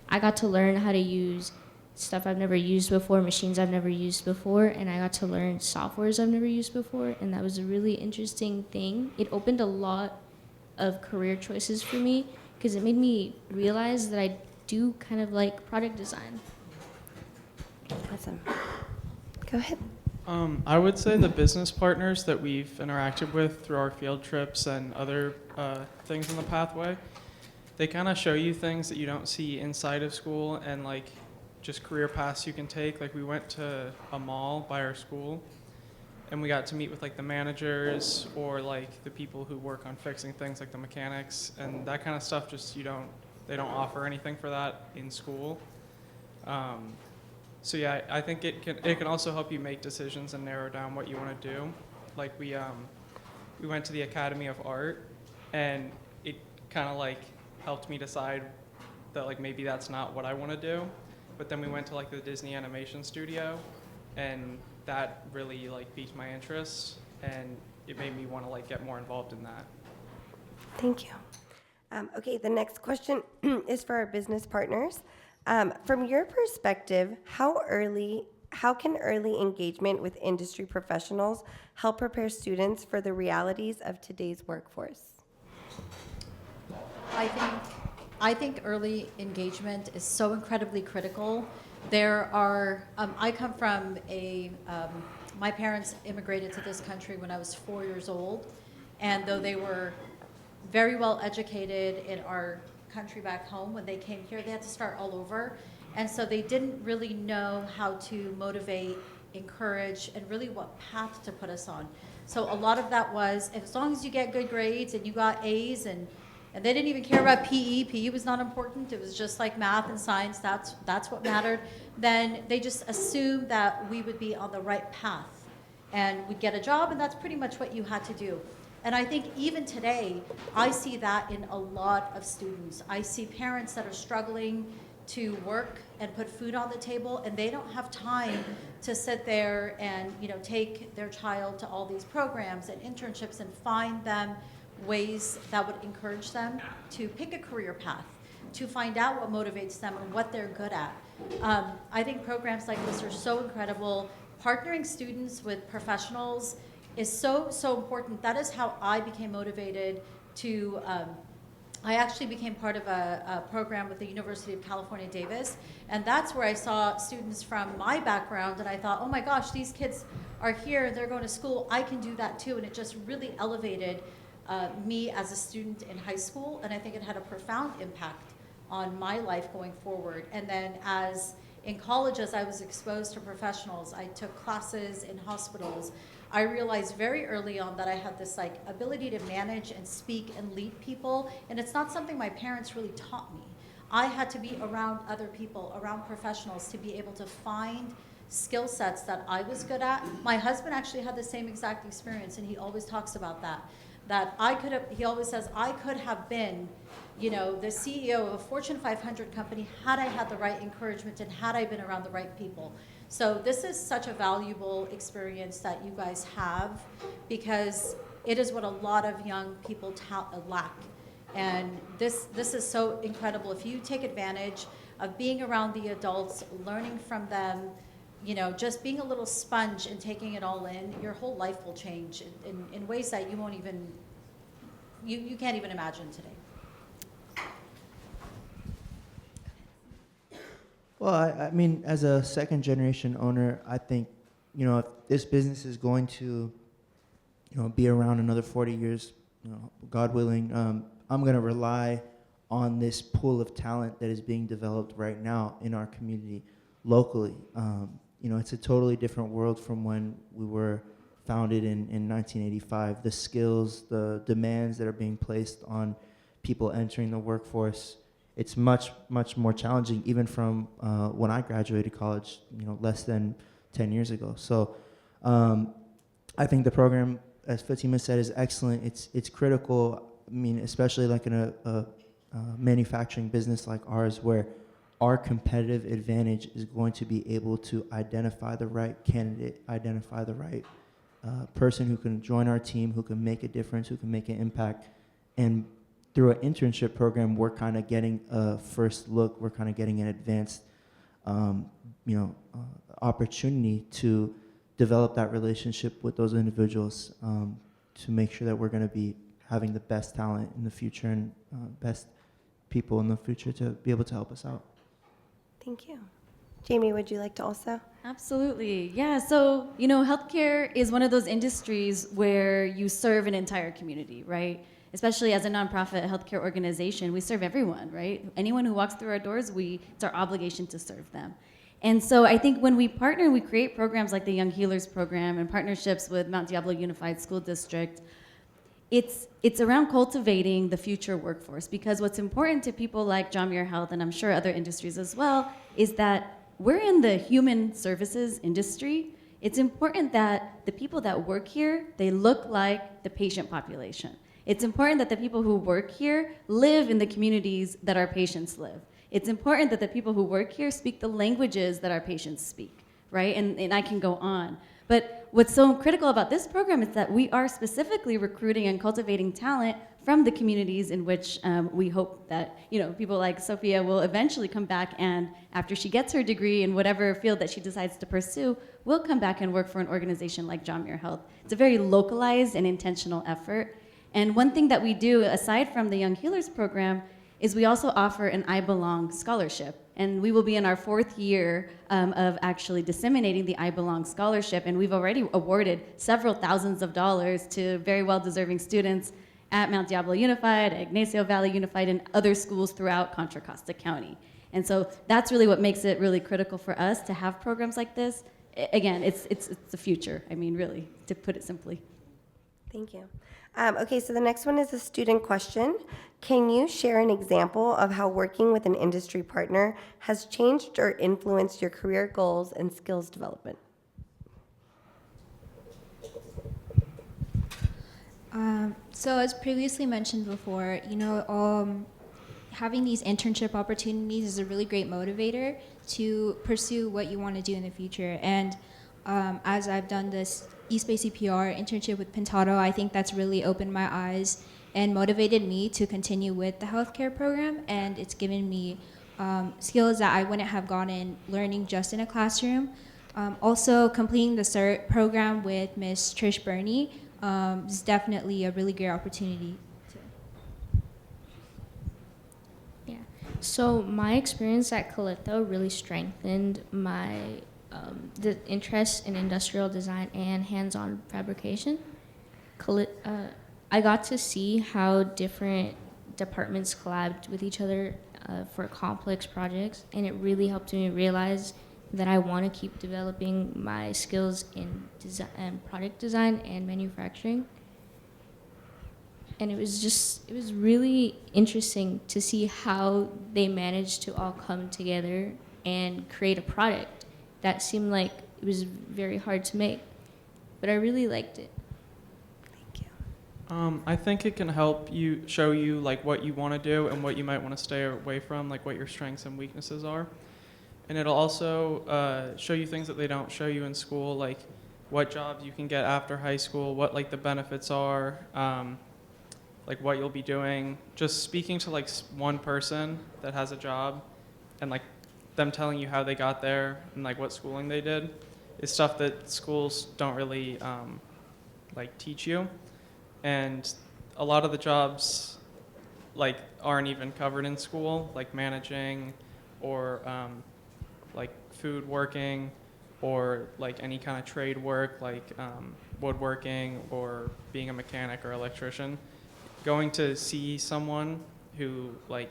I got to learn how to use stuff I've never used before, machines I've never used before, and I got to learn softwares I've never used before, and that was a really interesting thing. It opened a lot of career choices for me because it made me realize that I do kind of like product design. Awesome. Go ahead. I would say the business partners that we've interacted with through our field trips and other things in the pathway, they kind of show you things that you don't see inside of school and like just career paths you can take. Like we went to a mall by our school and we got to meet with like the managers or like the people who work on fixing things like the mechanics and that kind of stuff. Just they don't offer anything for that in school. So yeah, I think it can also help you make decisions and narrow down what you want to do. Like we went to the Academy of Art and it kind of like helped me decide that like maybe that's not what I want to do. But then we went to like the Disney Animation Studio, and that really like piqued my interest, and it made me want to like get more involved in that. Thank you. Okay, the next question is for our business partners. From your perspective, how can early engagement with industry professionals help prepare students for the realities of today's workforce? I think early engagement is so incredibly critical. There are, I come from my parents immigrated to this country when I was 4 years old, and though they were very well educated in our country back home, when they came here, they had to start all over. And so they didn't really know how to motivate, encourage, and really what path to put us on. So a lot of that was, as long as you get good grades and you got A's and they didn't even care about PE. PE was not important. It was just like math and science. That's what mattered. Then they just assumed that we would be on the right path. and would get a job, and that's pretty much what you had to do. And I think even today, I see that in a lot of students. I see parents that are struggling to work and put food on the table, and they don't have time to sit there and take their child to all these programs and internships and find them ways that would encourage them to pick a career path, to find out what motivates them and what they're good at. I think programs like this are so incredible. Partnering students with professionals is so important. That is how I became motivated to, I actually became part of a program with the University of California, Davis, and that's where I saw students from my background, and I thought, oh my gosh, these kids are here, they're going to school, I can do that too, and it just really elevated me as a student in high school, and I think it had a profound impact on my life going forward. And then in college, as I was exposed to professionals, I took classes in hospitals. I realized very early on that I had this ability to manage and speak and lead people, and it's not something my parents really taught me. I had to be around other people, around professionals, to be able to find skill sets that I was good at. My husband actually had the same exact experience, and he always talks about that he always says, I could have been the CEO of a Fortune 500 company had I had the right encouragement and had I been around the right people. So this is such a valuable experience that you guys have, because it is what a lot of young people lack. And this is so incredible. If you take advantage of being around the adults, learning from them, just being a little sponge and taking it all in, your whole life will change in ways that you won't even, you can't even imagine today. Well, I mean, as a second generation owner, I think, if this business is going to, be around another 40 years, God willing, I'm going to rely on this pool of talent that is being developed right now in our community locally. It's a totally different world from when we were founded in 1985. The skills, the demands that are being placed on people entering the workforce, it's much, much more challenging, even from when I graduated college, less than 10 years ago. So I think the program, as Fatima said, is excellent. It's critical. I mean, especially like in a manufacturing business like ours, where our competitive advantage is going to be able to identify the right candidate, identify the right person who can join our team, who can make a difference, who can make an impact. And through an internship program, we're kind of getting a first look, we're kind of getting an advanced opportunity to develop that relationship with those individuals, to make sure that we're going to be having the best talent in the future and best people in the future to be able to help us out. Thank you. Jamie, would you like to also? Absolutely. Yeah. So, healthcare is one of those industries where you serve an entire community, right? Especially as a nonprofit healthcare organization, we serve everyone, right? Anyone who walks through our doors, it's our obligation to serve them. And so I think when we partner, we create programs like the Young Healers Program and partnerships with Mount Diablo Unified School District. It's around cultivating the future workforce, because what's important to people like John Muir Health, and I'm sure other industries as well, is that we're in the human services industry. It's important that the people that work here, they look like the patient population. It's important that the people who work here live in the communities that our patients live. It's important that the people who work here speak the languages that our patients speak, right? And I can go on. But what's so critical about this program is that we are specifically recruiting and cultivating talent from the communities in which we hope that people like Sophia will eventually come back, and after she gets her degree in whatever field that she decides to pursue, will come back and work for an organization like John Muir Health. It's a very localized and intentional effort. And one thing that we do, aside from the Young Healers Program, is we also offer an I Belong scholarship. And we will be in our 4th year of actually disseminating the I Belong scholarship. And we've already awarded several thousands of dollars to very well-deserving students at Mount Diablo Unified, Ignacio Valley Unified, and other schools throughout Contra Costa County. And so that's really what makes it really critical for us to have programs like this. Again, it's the future, really, to put it simply. Thank you. Okay, so the next one is a student question. Can you share an example of how working with an industry partner has changed or influenced your career goals and skills development? So as previously mentioned before, having these internship opportunities is a really great motivator to pursue what you want to do in the future. And as I've done this East Bay CPR internship with Pintado, I think that's really opened my eyes and motivated me to continue with the healthcare program. And it's given me skills that I wouldn't have gotten learning just in a classroom. Also, completing the CERT program with Miss Trish Burney is definitely a really great opportunity. Yeah. So my experience at Calipto really strengthened my the interest in industrial design and hands-on fabrication. I got to see how different departments collabed with each other for complex projects, and it really helped me realize that I want to keep developing my skills in product design and manufacturing. And it was really interesting to see how they managed to all come together and create a product that seemed like it was very hard to make, but I really liked it. Thank you. I think it can help show you like what you want to do and what you might want to stay away from, like what your strengths and weaknesses are. And it'll also show you things that they don't show you in school, like what jobs you can get after high school, what like the benefits are, like what you'll be doing. Just speaking to like one person that has a job and like them telling you how they got there and like what schooling they did is stuff that schools don't really like teach you. And a lot of the jobs like aren't even covered in school, like managing or like food working or like any kind of trade work like woodworking or being a mechanic or electrician. Going to see someone who like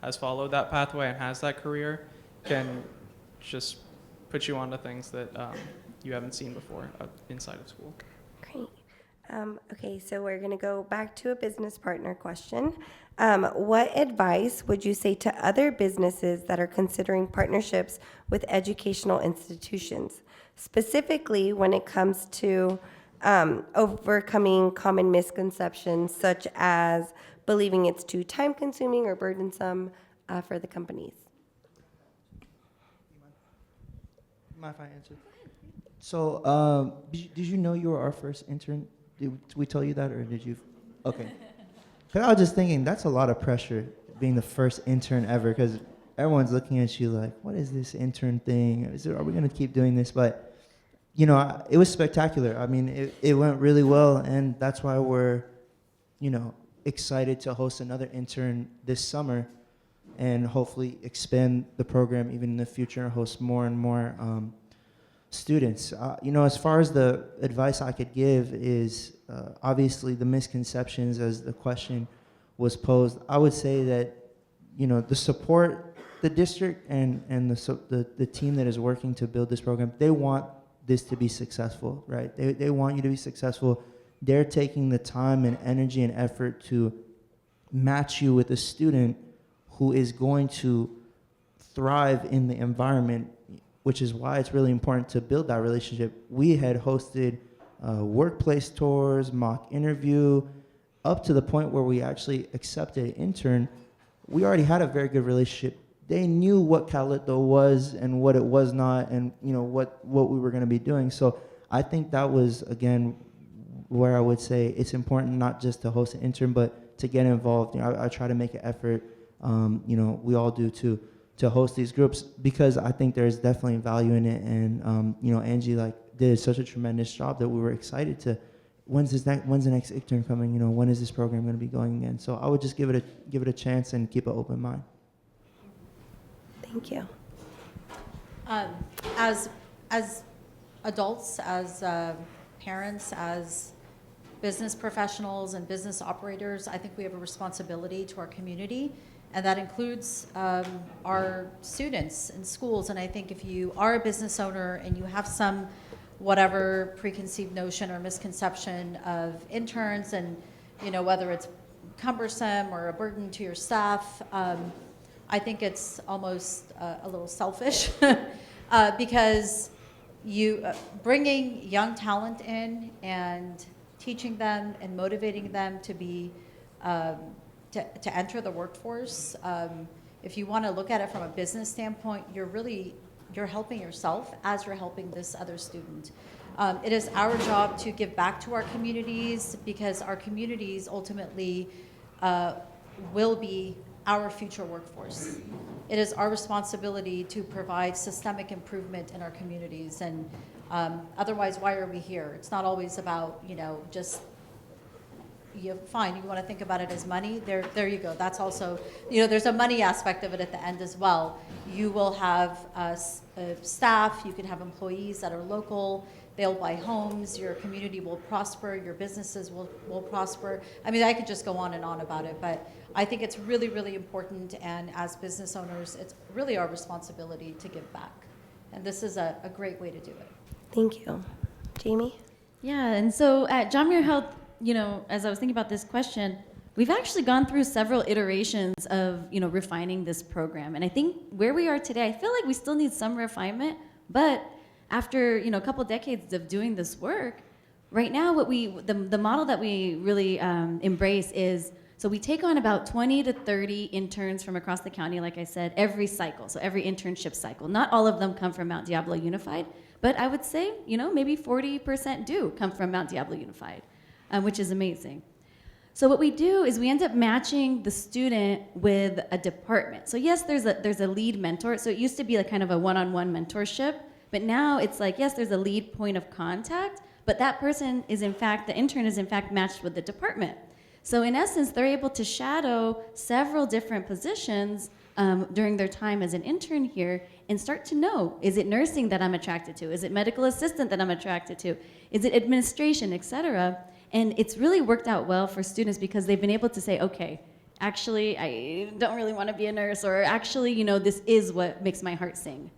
has followed that pathway and has that career can just put you onto things that you haven't seen before inside of school. Great. Okay, so we're going to go back to a business partner question. What advice would you say to other businesses that are considering partnerships with educational institutions, specifically when it comes to overcoming common misconceptions such as believing it's too time-consuming or burdensome for the companies? Mind if I answer? So, did you know you were our first intern? Did we tell you that, or did you? Okay. Because I was just thinking, that's a lot of pressure, being the first intern ever, because everyone's looking at you like, what is this intern thing? Are we going to keep doing this? But, it was spectacular. I mean, it went really well, and that's why we're, excited to host another intern this summer and hopefully expand the program even in the future and host more and more students. As far as the advice I could give is obviously the misconceptions as the question was posed. I would say that, the support, the district and the team that is working to build this program, they want this to be successful, right? They want you to be successful. They're taking the time and energy and effort to match you with a student who is going to thrive in the environment, which is why it's really important to build that relationship. We had hosted workplace tours, mock interview, up to the point where we actually accepted an intern. We already had a very good relationship. They knew what Calipto was and what it was not, and what we were going to be doing. So I think that was, again, where I would say it's important not just to host an intern, but to get involved. I try to make an effort, we all do to host these groups, because I think there's definitely value in it. And Angie did such a tremendous job that we were excited to. When's the next intern coming? When is this program going to be going again? So I would just give it a chance and keep an open mind. Thank you. As adults, as parents, as business professionals and business operators, I think we have a responsibility to our community, and that includes our students in schools. And I think if you are a business owner and you have some whatever preconceived notion or misconception of interns, and whether it's cumbersome or a burden to your staff, I think it's almost a little selfish because you bringing young talent in and teaching them and motivating them to be to enter the workforce. If you want to look at it from a business standpoint, you're helping yourself as you're helping this other student. It is our job to give back to our communities because our communities ultimately will be our future workforce. It is our responsibility to provide systemic improvement in our communities, and otherwise, why are we here? It's not always about, just, fine, you want to think about it as money, there you go. That's also, there's a money aspect of it at the end as well. You will have staff, you can have employees that are local, they'll buy homes, your community will prosper, your businesses will prosper. I mean, I could just go on and on about it, but I think it's really, really important, and as business owners, it's really our responsibility to give back. And this is a great way to do it. Thank you. Jamie? Yeah, and so at John Muir Health, as I was thinking about this question, we've actually gone through several iterations of, refining this program. And I think where we are today, I feel like we still need some refinement, but after, a couple decades of doing this work, right now the model that we really embrace is, so we take on about 20 to 30 interns from across the county, like I said, every cycle, so every internship cycle. Not all of them come from Mount Diablo Unified, but I would say, maybe 40% do come from Mount Diablo Unified, which is amazing. So what we do is we end up matching the student with a department. So yes, there's a lead mentor. So it used to be like kind of a one-on-one mentorship, but now it's like, yes, there's a lead point of contact, but that person is the intern is in fact matched with the department. So in essence, they're able to shadow several different positions during their time as an intern here and start to know, is it nursing that I'm attracted to? Is it medical assistant that I'm attracted to? Is it administration, et cetera? And it's really worked out well for students because they've been able to say, okay, actually, I don't really want to be a nurse, or actually, this is what makes my heart sing,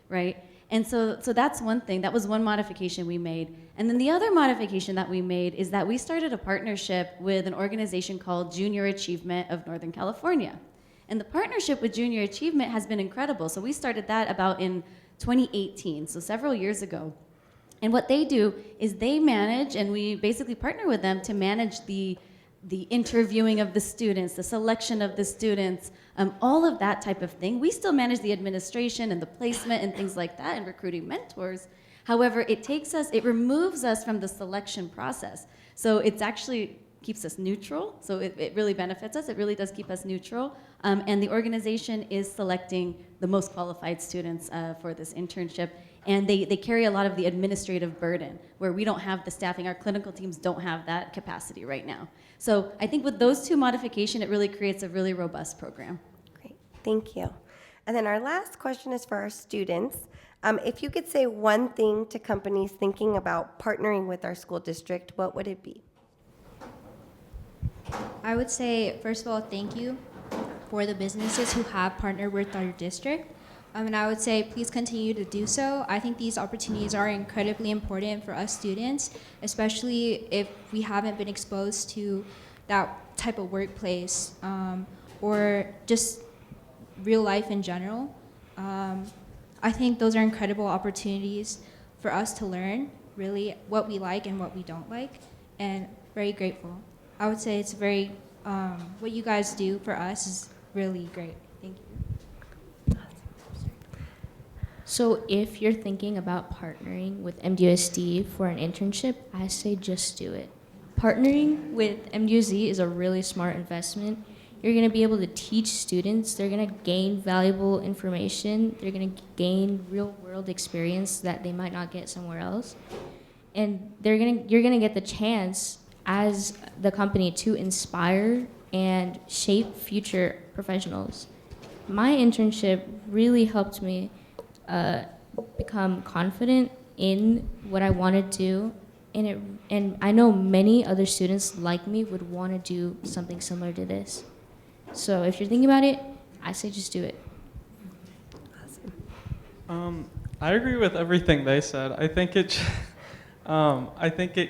right? And so that's one thing. That was one modification we made. And then the other modification that we made is that we started a partnership with an organization called Junior Achievement of Northern California. And the partnership with Junior Achievement has been incredible. So we started that about in 2018, so several years ago. And what they do is they manage, and we basically partner with them to manage the interviewing of the students, the selection of the students, all of that type of thing. We still manage the administration and the placement and things like that and recruiting mentors. However, it removes us from the selection process. So it's actually keeps us neutral. So it really benefits us. It really does keep us neutral. And the organization is selecting the most qualified students for this internship. And they carry a lot of the administrative burden where we don't have the staffing. Our clinical teams don't have that capacity right now. So I think with those two modifications, it really creates a really robust program. Great, thank you. And then our last question is for our students. If you could say one thing to companies thinking about partnering with our school district, what would it be? I would say, first of all, thank you for the businesses who have partnered with our district. And I would say, please continue to do so. I think these opportunities are incredibly important for us students, especially if we haven't been exposed to that type of workplace or just real life in general. I think those are incredible opportunities for us to learn really what we like and what we don't like, and very grateful. I would say it's very, what you guys do for us is really great. Thank you. So if you're thinking about partnering with MDUSD for an internship, I say just do it. Partnering with MDUSD is a really smart investment. You're going to be able to teach students. They're going to gain valuable information. They're going to gain real-world experience that they might not get somewhere else. And you're going to get the chance as the company to inspire and shape future professionals. My internship really helped me become confident in what I want to do, and I know many other students like me would want to do something similar to this. So if you're thinking about it, I say just do it. I agree with everything they said. I think it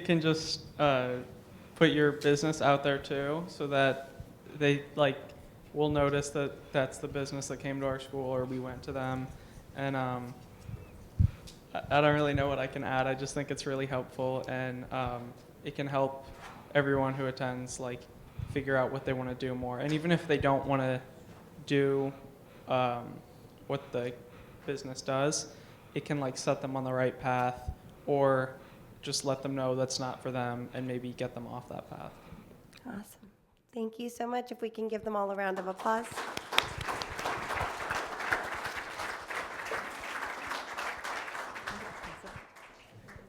can just put your business out there too, so that they will notice that that's the business that came to our school or we went to them. And I don't really know what I can add. I just think it's really helpful. And it can help everyone who attends like figure out what they want to do more. And even if they don't want to do what the business does, it can like set them on the right path, or just let them know that's not for them and maybe get them off that path. Awesome. Thank you so much. If we can give them all a round of applause.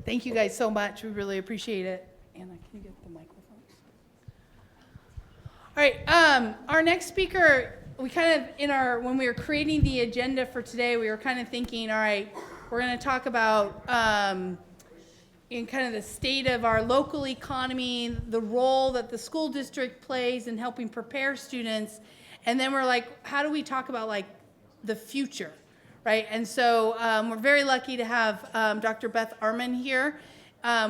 Thank you guys so much. We really appreciate it. Anna, can you get the microphone? All right, our next speaker, when we were creating the agenda for today, we were kind of thinking, all right, we're going to talk about in kind of the state of our local economy, the role that the school district plays in helping prepare students. And then we're like, how do we talk about like the future, right? And so we're very lucky to have Dr. Beth Arman here.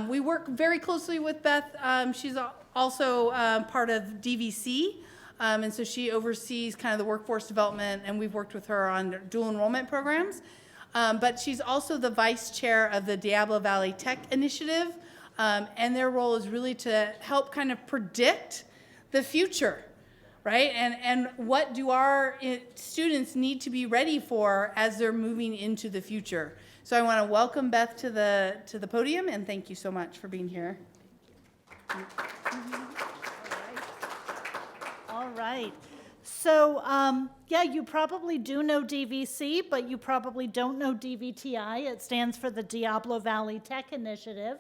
We work very closely with Beth. She's also part of DVC. And so she oversees kind of the workforce development, and we've worked with her on dual enrollment programs. But she's also the vice chair of the Diablo Valley Tech Initiative, and their role is really to help kind of predict the future, right? And what do our students need to be ready for as they're moving into the future. So I want to welcome Beth to the podium, and thank you so much for being here. All right. So, yeah, you probably do know DVC, but you probably don't know DVTI. It stands for the Diablo Valley Tech Initiative.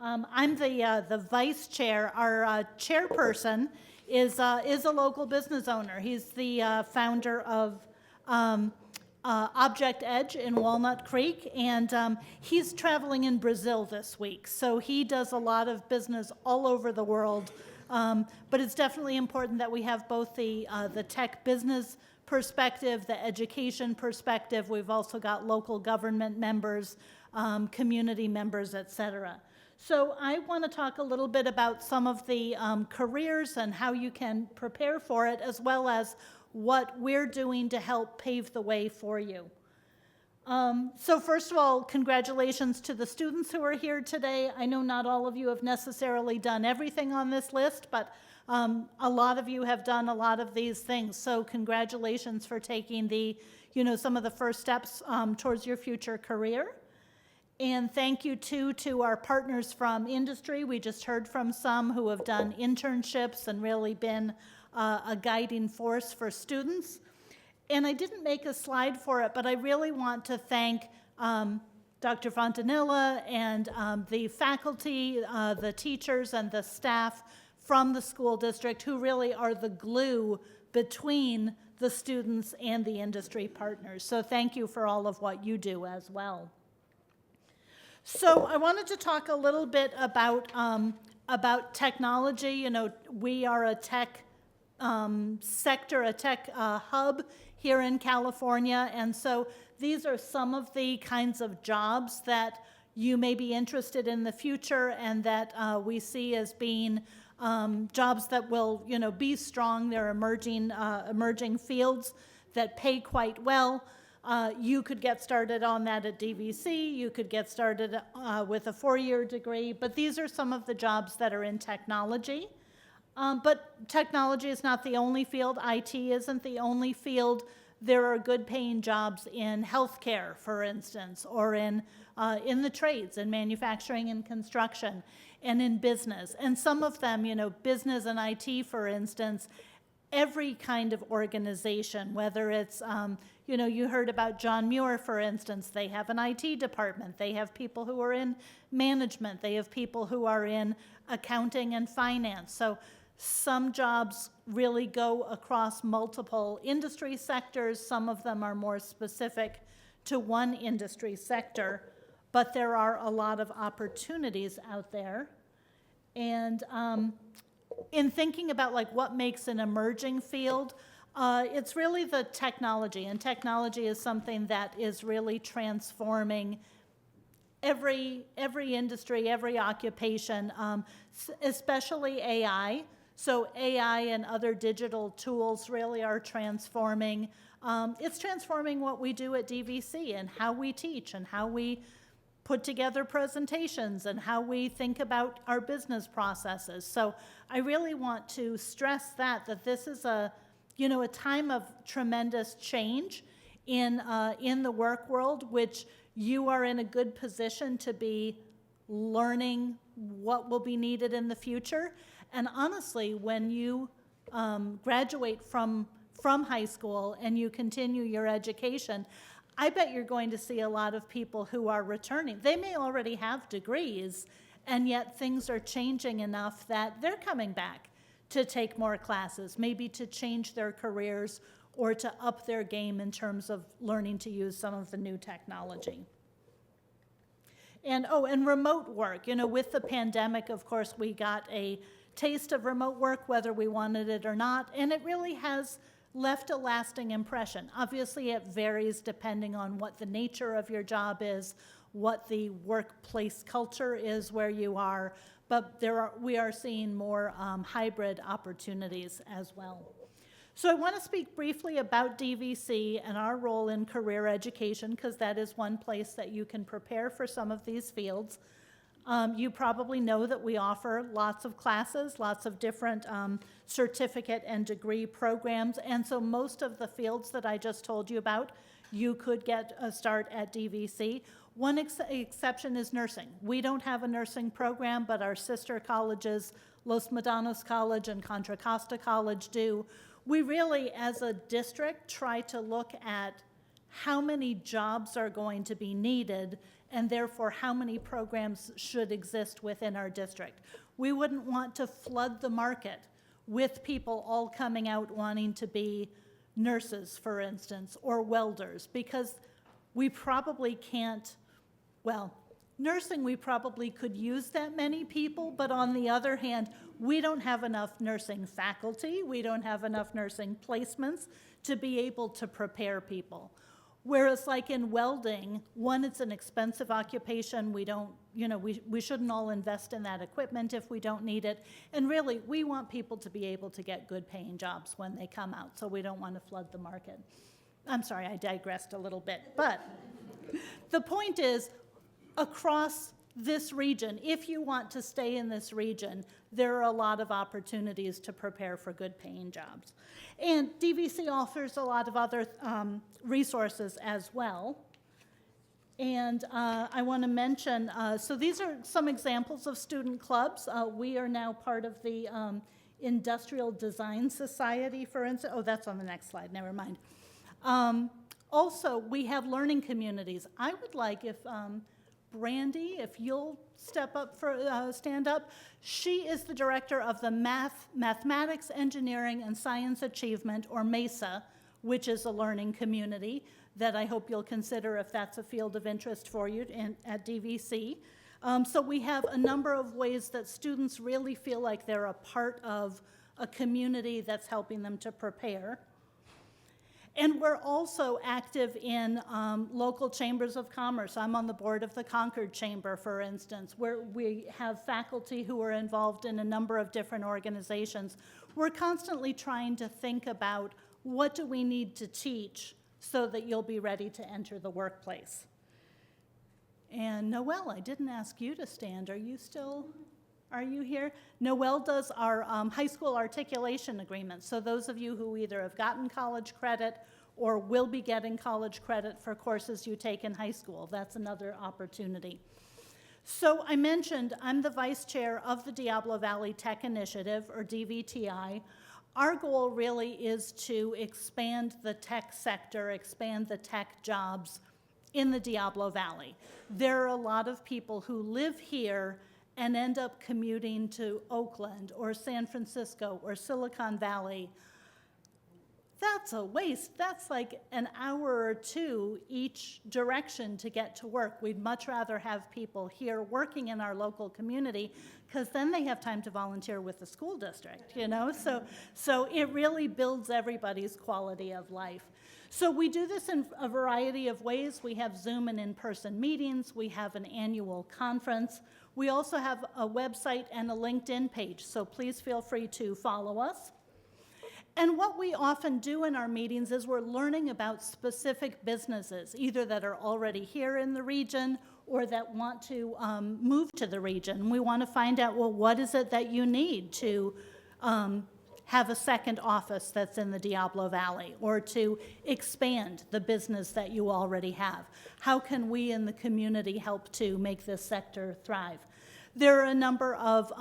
I'm the vice chair. Our chairperson is a local business owner. He's the founder of Object Edge in Walnut Creek, and he's traveling in Brazil this week. So he does a lot of business all over the world. But it's definitely important that we have both the tech business perspective, the education perspective. We've also got local government members, community members, et cetera. So I want to talk a little bit about some of the careers and how you can prepare for it, as well as what we're doing to help pave the way for you. So first of all, congratulations to the students who are here today. I know not all of you have necessarily done everything on this list, but a lot of you have done a lot of these things. So congratulations for taking some of the first steps towards your future career. And thank you too to our partners from industry. We just heard from some who have done internships and really been a guiding force for students. And I didn't make a slide for it, but I really want to thank Dr. Fontanilla and the faculty, the teachers, and the staff from the school district who really are the glue between the students and the industry partners. So thank you for all of what you do as well. So I wanted to talk a little bit about technology. You know, we are a tech sector, a tech hub here in California, and so these are some of the kinds of jobs that you may be interested in the future, and that we see as being jobs that will, be strong. They're emerging fields that pay quite well. You could get started on that at DVC. You could get started with a 4-year degree, but these are some of the jobs that are in technology. But technology is not the only field. IT isn't the only field. There are good paying jobs in healthcare, for instance, or in the trades, in manufacturing and construction, and in business. And some of them, business and IT, for instance, every kind of organization, whether it's, you heard about John Muir, for instance. They have an IT department. They have people who are in management. They have people who are in accounting and finance. So some jobs really go across multiple industry sectors. Some of them are more specific to one industry sector, but there are a lot of opportunities out there. And in thinking about like what makes an emerging field, it's really the technology, and technology is something that is really transforming every industry, every occupation, especially AI. So AI and other digital tools really are transforming. It's transforming what we do at DVC and how we teach and how we put together presentations and how we think about our business processes. So I really want to stress that this is a time of tremendous change in the work world, which you are in a good position to be learning what will be needed in the future. And honestly, when you graduate from high school and you continue your education, I bet you're going to see a lot of people who are returning. They may already have degrees, and yet things are changing enough that they're coming back to take more classes, maybe to change their careers or to up their game in terms of learning to use some of the new technology. And remote work. With the pandemic, of course, we got a taste of remote work, whether we wanted it or not, and it really has left a lasting impression. Obviously, it varies depending on what the nature of your job is, what the workplace culture is where you are, but we are seeing more hybrid opportunities as well. So I want to speak briefly about DVC and our role in career education, because that is one place that you can prepare for some of these fields. You probably know that we offer lots of classes, lots of different certificate and degree programs, and so most of the fields that I just told you about, you could get a start at DVC. One exception is nursing. We don't have a nursing program, but our sister colleges, Los Medanos College and Contra Costa College do. We really, as a district, try to look at how many jobs are going to be needed and therefore how many programs should exist within our district. We wouldn't want to flood the market with people all coming out wanting to be nurses, for instance, or welders, because we probably can't, nursing, we probably could use that many people, but on the other hand, we don't have enough nursing faculty, we don't have enough nursing placements to be able to prepare people. Whereas like in welding, one, it's an expensive occupation. We don't, we shouldn't all invest in that equipment if we don't need it. And really, we want people to be able to get good paying jobs when they come out, so we don't want to flood the market. I'm sorry, I digressed a little bit. But the point is, across this region, if you want to stay in this region, there are a lot of opportunities to prepare for good paying jobs. And DVC offers a lot of other resources as well. And I want to mention, so these are some examples of student clubs. We are now part of the Industrial Design Society, for instance. Oh, that's on the next slide, never mind. Also, we have learning communities. I would like if Brandy, if you'll stand up. She is the director of the Mathematics, Engineering, and Science Achievement, or MESA, which is a learning community that I hope you'll consider if that's a field of interest for you at DVC. So we have a number of ways that students really feel like they're a part of a community that's helping them to prepare. And we're also active in local chambers of commerce. I'm on the board of the Concord Chamber, for instance, where we have faculty who are involved in a number of different organizations. We're constantly trying to think about what do we need to teach so that you'll be ready to enter the workplace. And Noelle, I didn't ask you to stand. Are you here? Noelle does our high school articulation agreements. So those of you who either have gotten college credit or will be getting college credit for courses you take in high school, that's another opportunity. So I mentioned I'm the vice chair of the Diablo Valley Tech Initiative, or DVTI. Our goal really is to expand the tech sector, expand the tech jobs in the Diablo Valley. There are a lot of people who live here and end up commuting to Oakland or San Francisco or Silicon Valley. That's a waste. That's like an hour or two each direction to get to work. We'd much rather have people here working in our local community, because then they have time to volunteer with the school district, So it really builds everybody's quality of life. So we do this in a variety of ways. We have Zoom and in-person meetings. We have an annual conference. We also have a website and a LinkedIn page, so please feel free to follow us. And what we often do in our meetings is we're learning about specific businesses, either that are already here in the region or that want to move to the region. We want to find out, well, what is it that you need to have a second office that's in the Diablo Valley, or to expand the business that you already have? How can we in the community help to make this sector thrive? There are a number of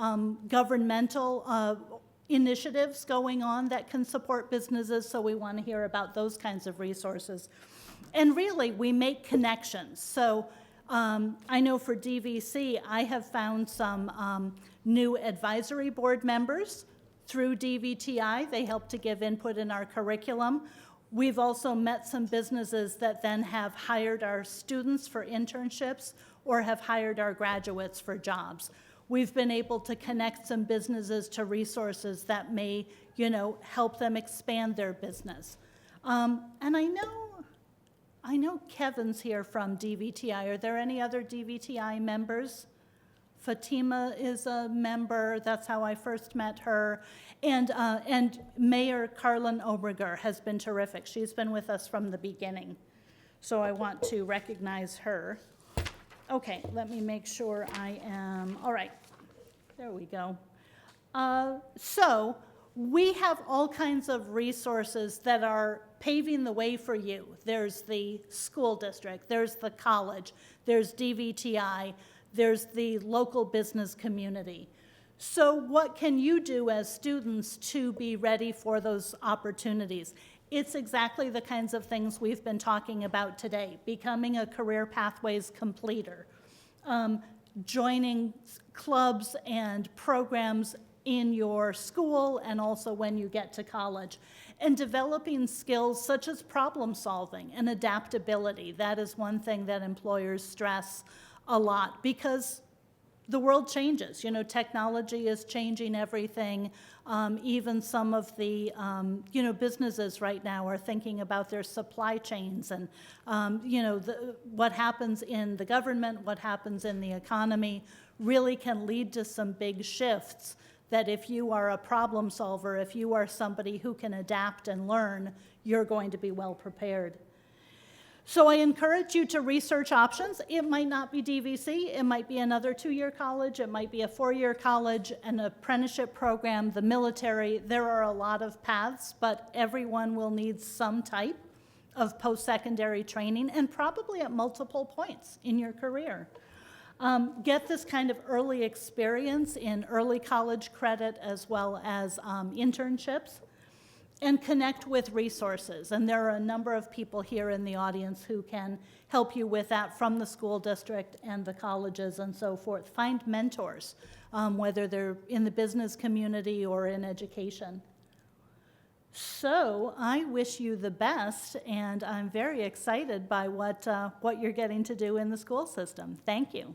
governmental initiatives going on that can support businesses, so we want to hear about those kinds of resources. And really, we make connections. So I know for DVC, I have found some new advisory board members through DVTI. They help to give input in our curriculum. We've also met some businesses that then have hired our students for internships or have hired our graduates for jobs. We've been able to connect some businesses to resources that may, help them expand their business. And I know Kevin's here from DVTI. Are there any other DVTI members? Fatima is a member. That's how I first met her. And Mayor Carlin Oberger has been terrific. She's been with us from the beginning. So I want to recognize her. Okay, let me make sure I am, all right. There we go. So we have all kinds of resources that are paving the way for you. There's the school district, there's the college, there's DVTI, there's the local business community. So what can you do as students to be ready for those opportunities? It's exactly the kinds of things we've been talking about today: becoming a career pathways completer, joining clubs and programs in your school and also when you get to college, and developing skills such as problem solving and adaptability. That is one thing that employers stress a lot because the world changes. Technology is changing everything. Even some of the, businesses right now are thinking about their supply chains and, what happens in the government, what happens in the economy really can lead to some big shifts that if you are a problem solver, if you are somebody who can adapt and learn, you're going to be well prepared. So I encourage you to research options. It might not be DVC, it might be another 2-year college, it might be a 4-year college, an apprenticeship program, the military. There are a lot of paths, but everyone will need some type of post-secondary training and probably at multiple points in your career. Get this kind of early experience in early college credit as well as internships. And connect with resources. And there are a number of people here in the audience who can help you with that from the school district and the colleges and so forth. Find mentors, whether they're in the business community or in education. So I wish you the best, and I'm very excited by what you're getting to do in the school system. Thank you.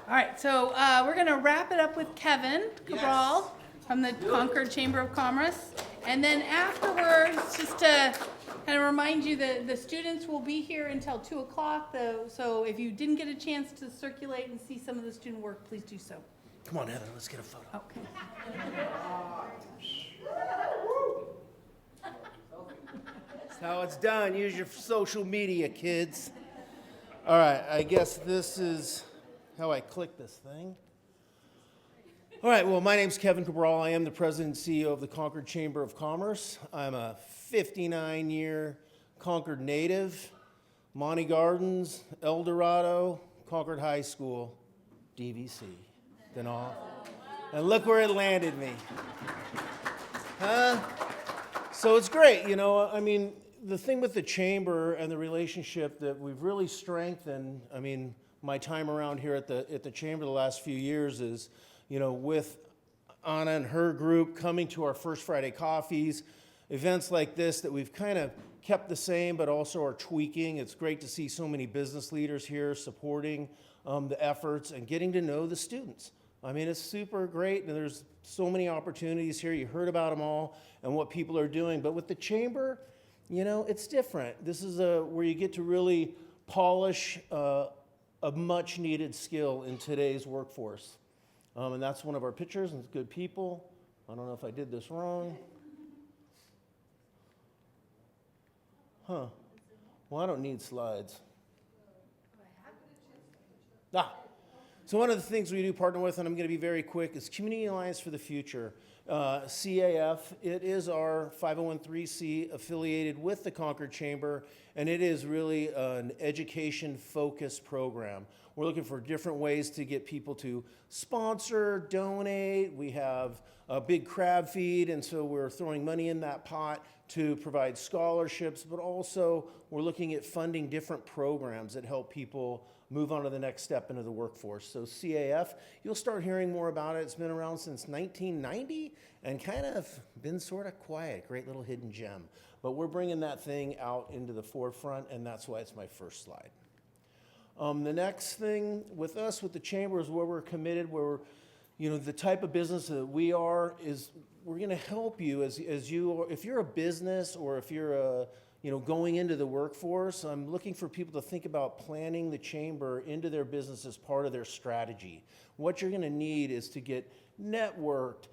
All right, so we're going to wrap it up with Kevin Cabral from the Concord Chamber of Commerce. And then afterwards, just to kind of remind you that the students will be here until 2 o'clock. So if you didn't get a chance to circulate and see some of the student work, please do so. Come on, Heather, let's get a photo. Okay. That's how it's done. Use your social media, kids. All right, I guess this is how I click this thing. All right, well, my name's Kevin Cabral. I am the president and CEO of the Concord Chamber of Commerce. I'm a 59-year Concord native, Monty Gardens, El Dorado, Concord High School, DVC, then off. And look where it landed me. So it's great, the thing with the chamber and the relationship that we've really strengthened, my time around here at the chamber the last few years is, with Anna and her group coming to our First Friday coffees, events like this that we've kind of kept the same but also are tweaking. It's great to see so many business leaders here supporting the efforts and getting to know the students. It's super great, and there's so many opportunities here. You heard about them all and what people are doing. But with the chamber, it's different. This is where you get to really polish a much needed skill in today's workforce. And that's one of our pictures, and it's good people. I don't know if I did this wrong. Huh. Well, I don't need slides. So one of the things we do partner with, and I'm going to be very quick, is Community Alliance for the Future. CAF, it is our 501(c) affiliated with the Concord Chamber, and it is really an education-focused program. We're looking for different ways to get people to sponsor, donate. We have a big crab feed, and so we're throwing money in that pot to provide scholarships, but also we're looking at funding different programs that help people move on to the next step into the workforce. So CAF, you'll start hearing more about it. It's been around since 1990 and kind of been sort of quiet, great little hidden gem. But we're bringing that thing out into the forefront, and that's why it's my first slide. The next thing with us, with the Chamber, is where we're committed, where the type of business that we are is we're going to help you as you, if you're a business or if you're going into the workforce. I'm looking for people to think about planning the Chamber into their business as part of their strategy. What you're going to need is to get networked,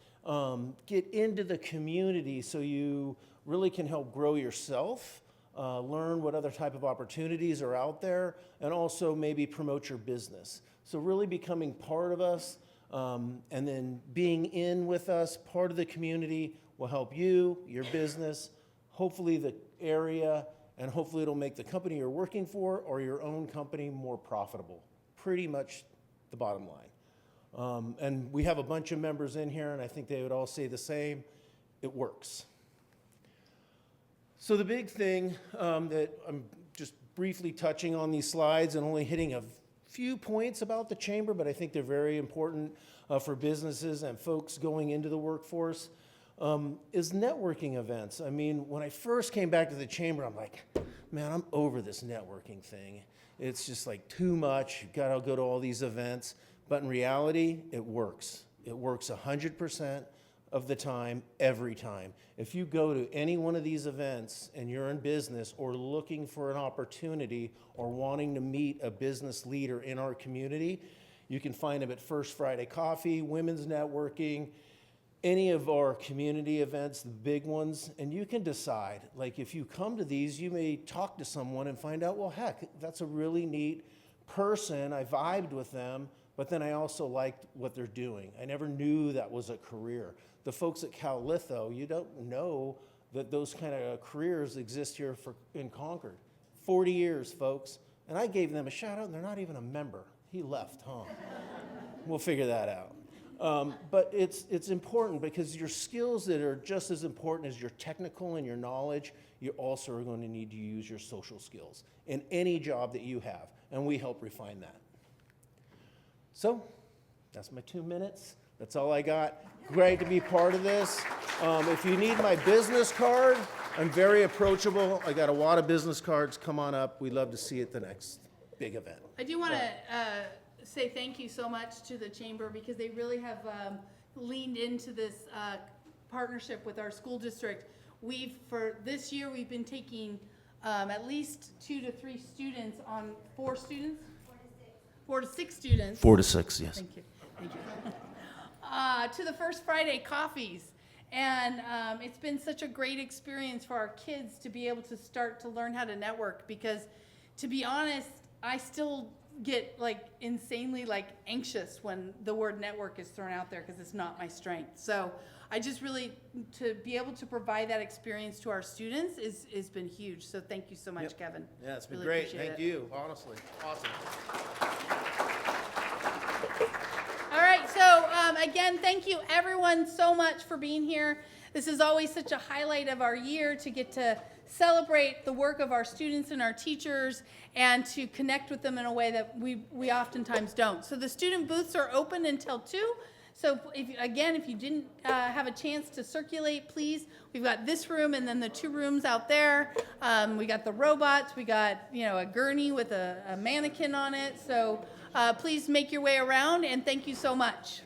get into the community so you really can help grow yourself, learn what other type of opportunities are out there, and also maybe promote your business. So really becoming part of us, and then being in with us, part of the community, will help you, your business, hopefully the area, and hopefully it'll make the company you're working for or your own company more profitable. Pretty much the bottom line. And we have a bunch of members in here, and I think they would all say the same. It works. So the big thing that I'm just briefly touching on these slides and only hitting a few points about the Chamber, but I think they're very important for businesses and folks going into the workforce, is networking events. I mean, when I first came back to the Chamber, I'm like, man, I'm over this networking thing. It's just like too much. You've got to go to all these events. But in reality, it works. It works 100% of the time, every time. If you go to any one of these events and you're in business or looking for an opportunity or wanting to meet a business leader in our community, you can find them at First Friday Coffee, Women's Networking, any of our community events, the big ones, and you can decide. Like if you come to these, you may talk to someone and find out, well, heck, that's a really neat person. I vibed with them, but then I also liked what they're doing. I never knew that was a career. The folks at Cal Litho, you don't know that those kind of careers exist here in Concord. 40 years, folks. And I gave them a shout out, and they're not even a member. He left, huh? We'll figure that out. But it's important because your skills that are just as important as your technical and your knowledge, you also are going to need to use your social skills in any job that you have, and we help refine that. So that's my 2 minutes. That's all I got. Great to be part of this. If you need my business card, I'm very approachable. I got a lot of business cards. Come on up. We'd love to see you at the next big event. I do want to say thank you so much to the Chamber because they really have leaned into this partnership with our school district. For this year, we've been taking at least 2 to 3 students on 4 students? 4 to 6 students. 4 to 6, yes. Thank you. Thank you. To the First Friday Coffees. And it's been such a great experience for our kids to be able to start to learn how to network because, to be honest, I still get insanely anxious when the word network is thrown out there because it's not my strength. So I just really, to be able to provide that experience to our students has been huge. So thank you so much, Kevin. Yeah, it's been Really great. Thank you, honestly. Awesome. All right, so again, thank you everyone so much for being here. This is always such a highlight of our year to get to celebrate the work of our students and our teachers and to connect with them in a way that we oftentimes don't. So the student booths are open until 2. So if you didn't have a chance to circulate, please, we've got this room and then the 2 rooms out there. We got the robots, we got a gurney with a mannequin on it. So please make your way around and thank you so much.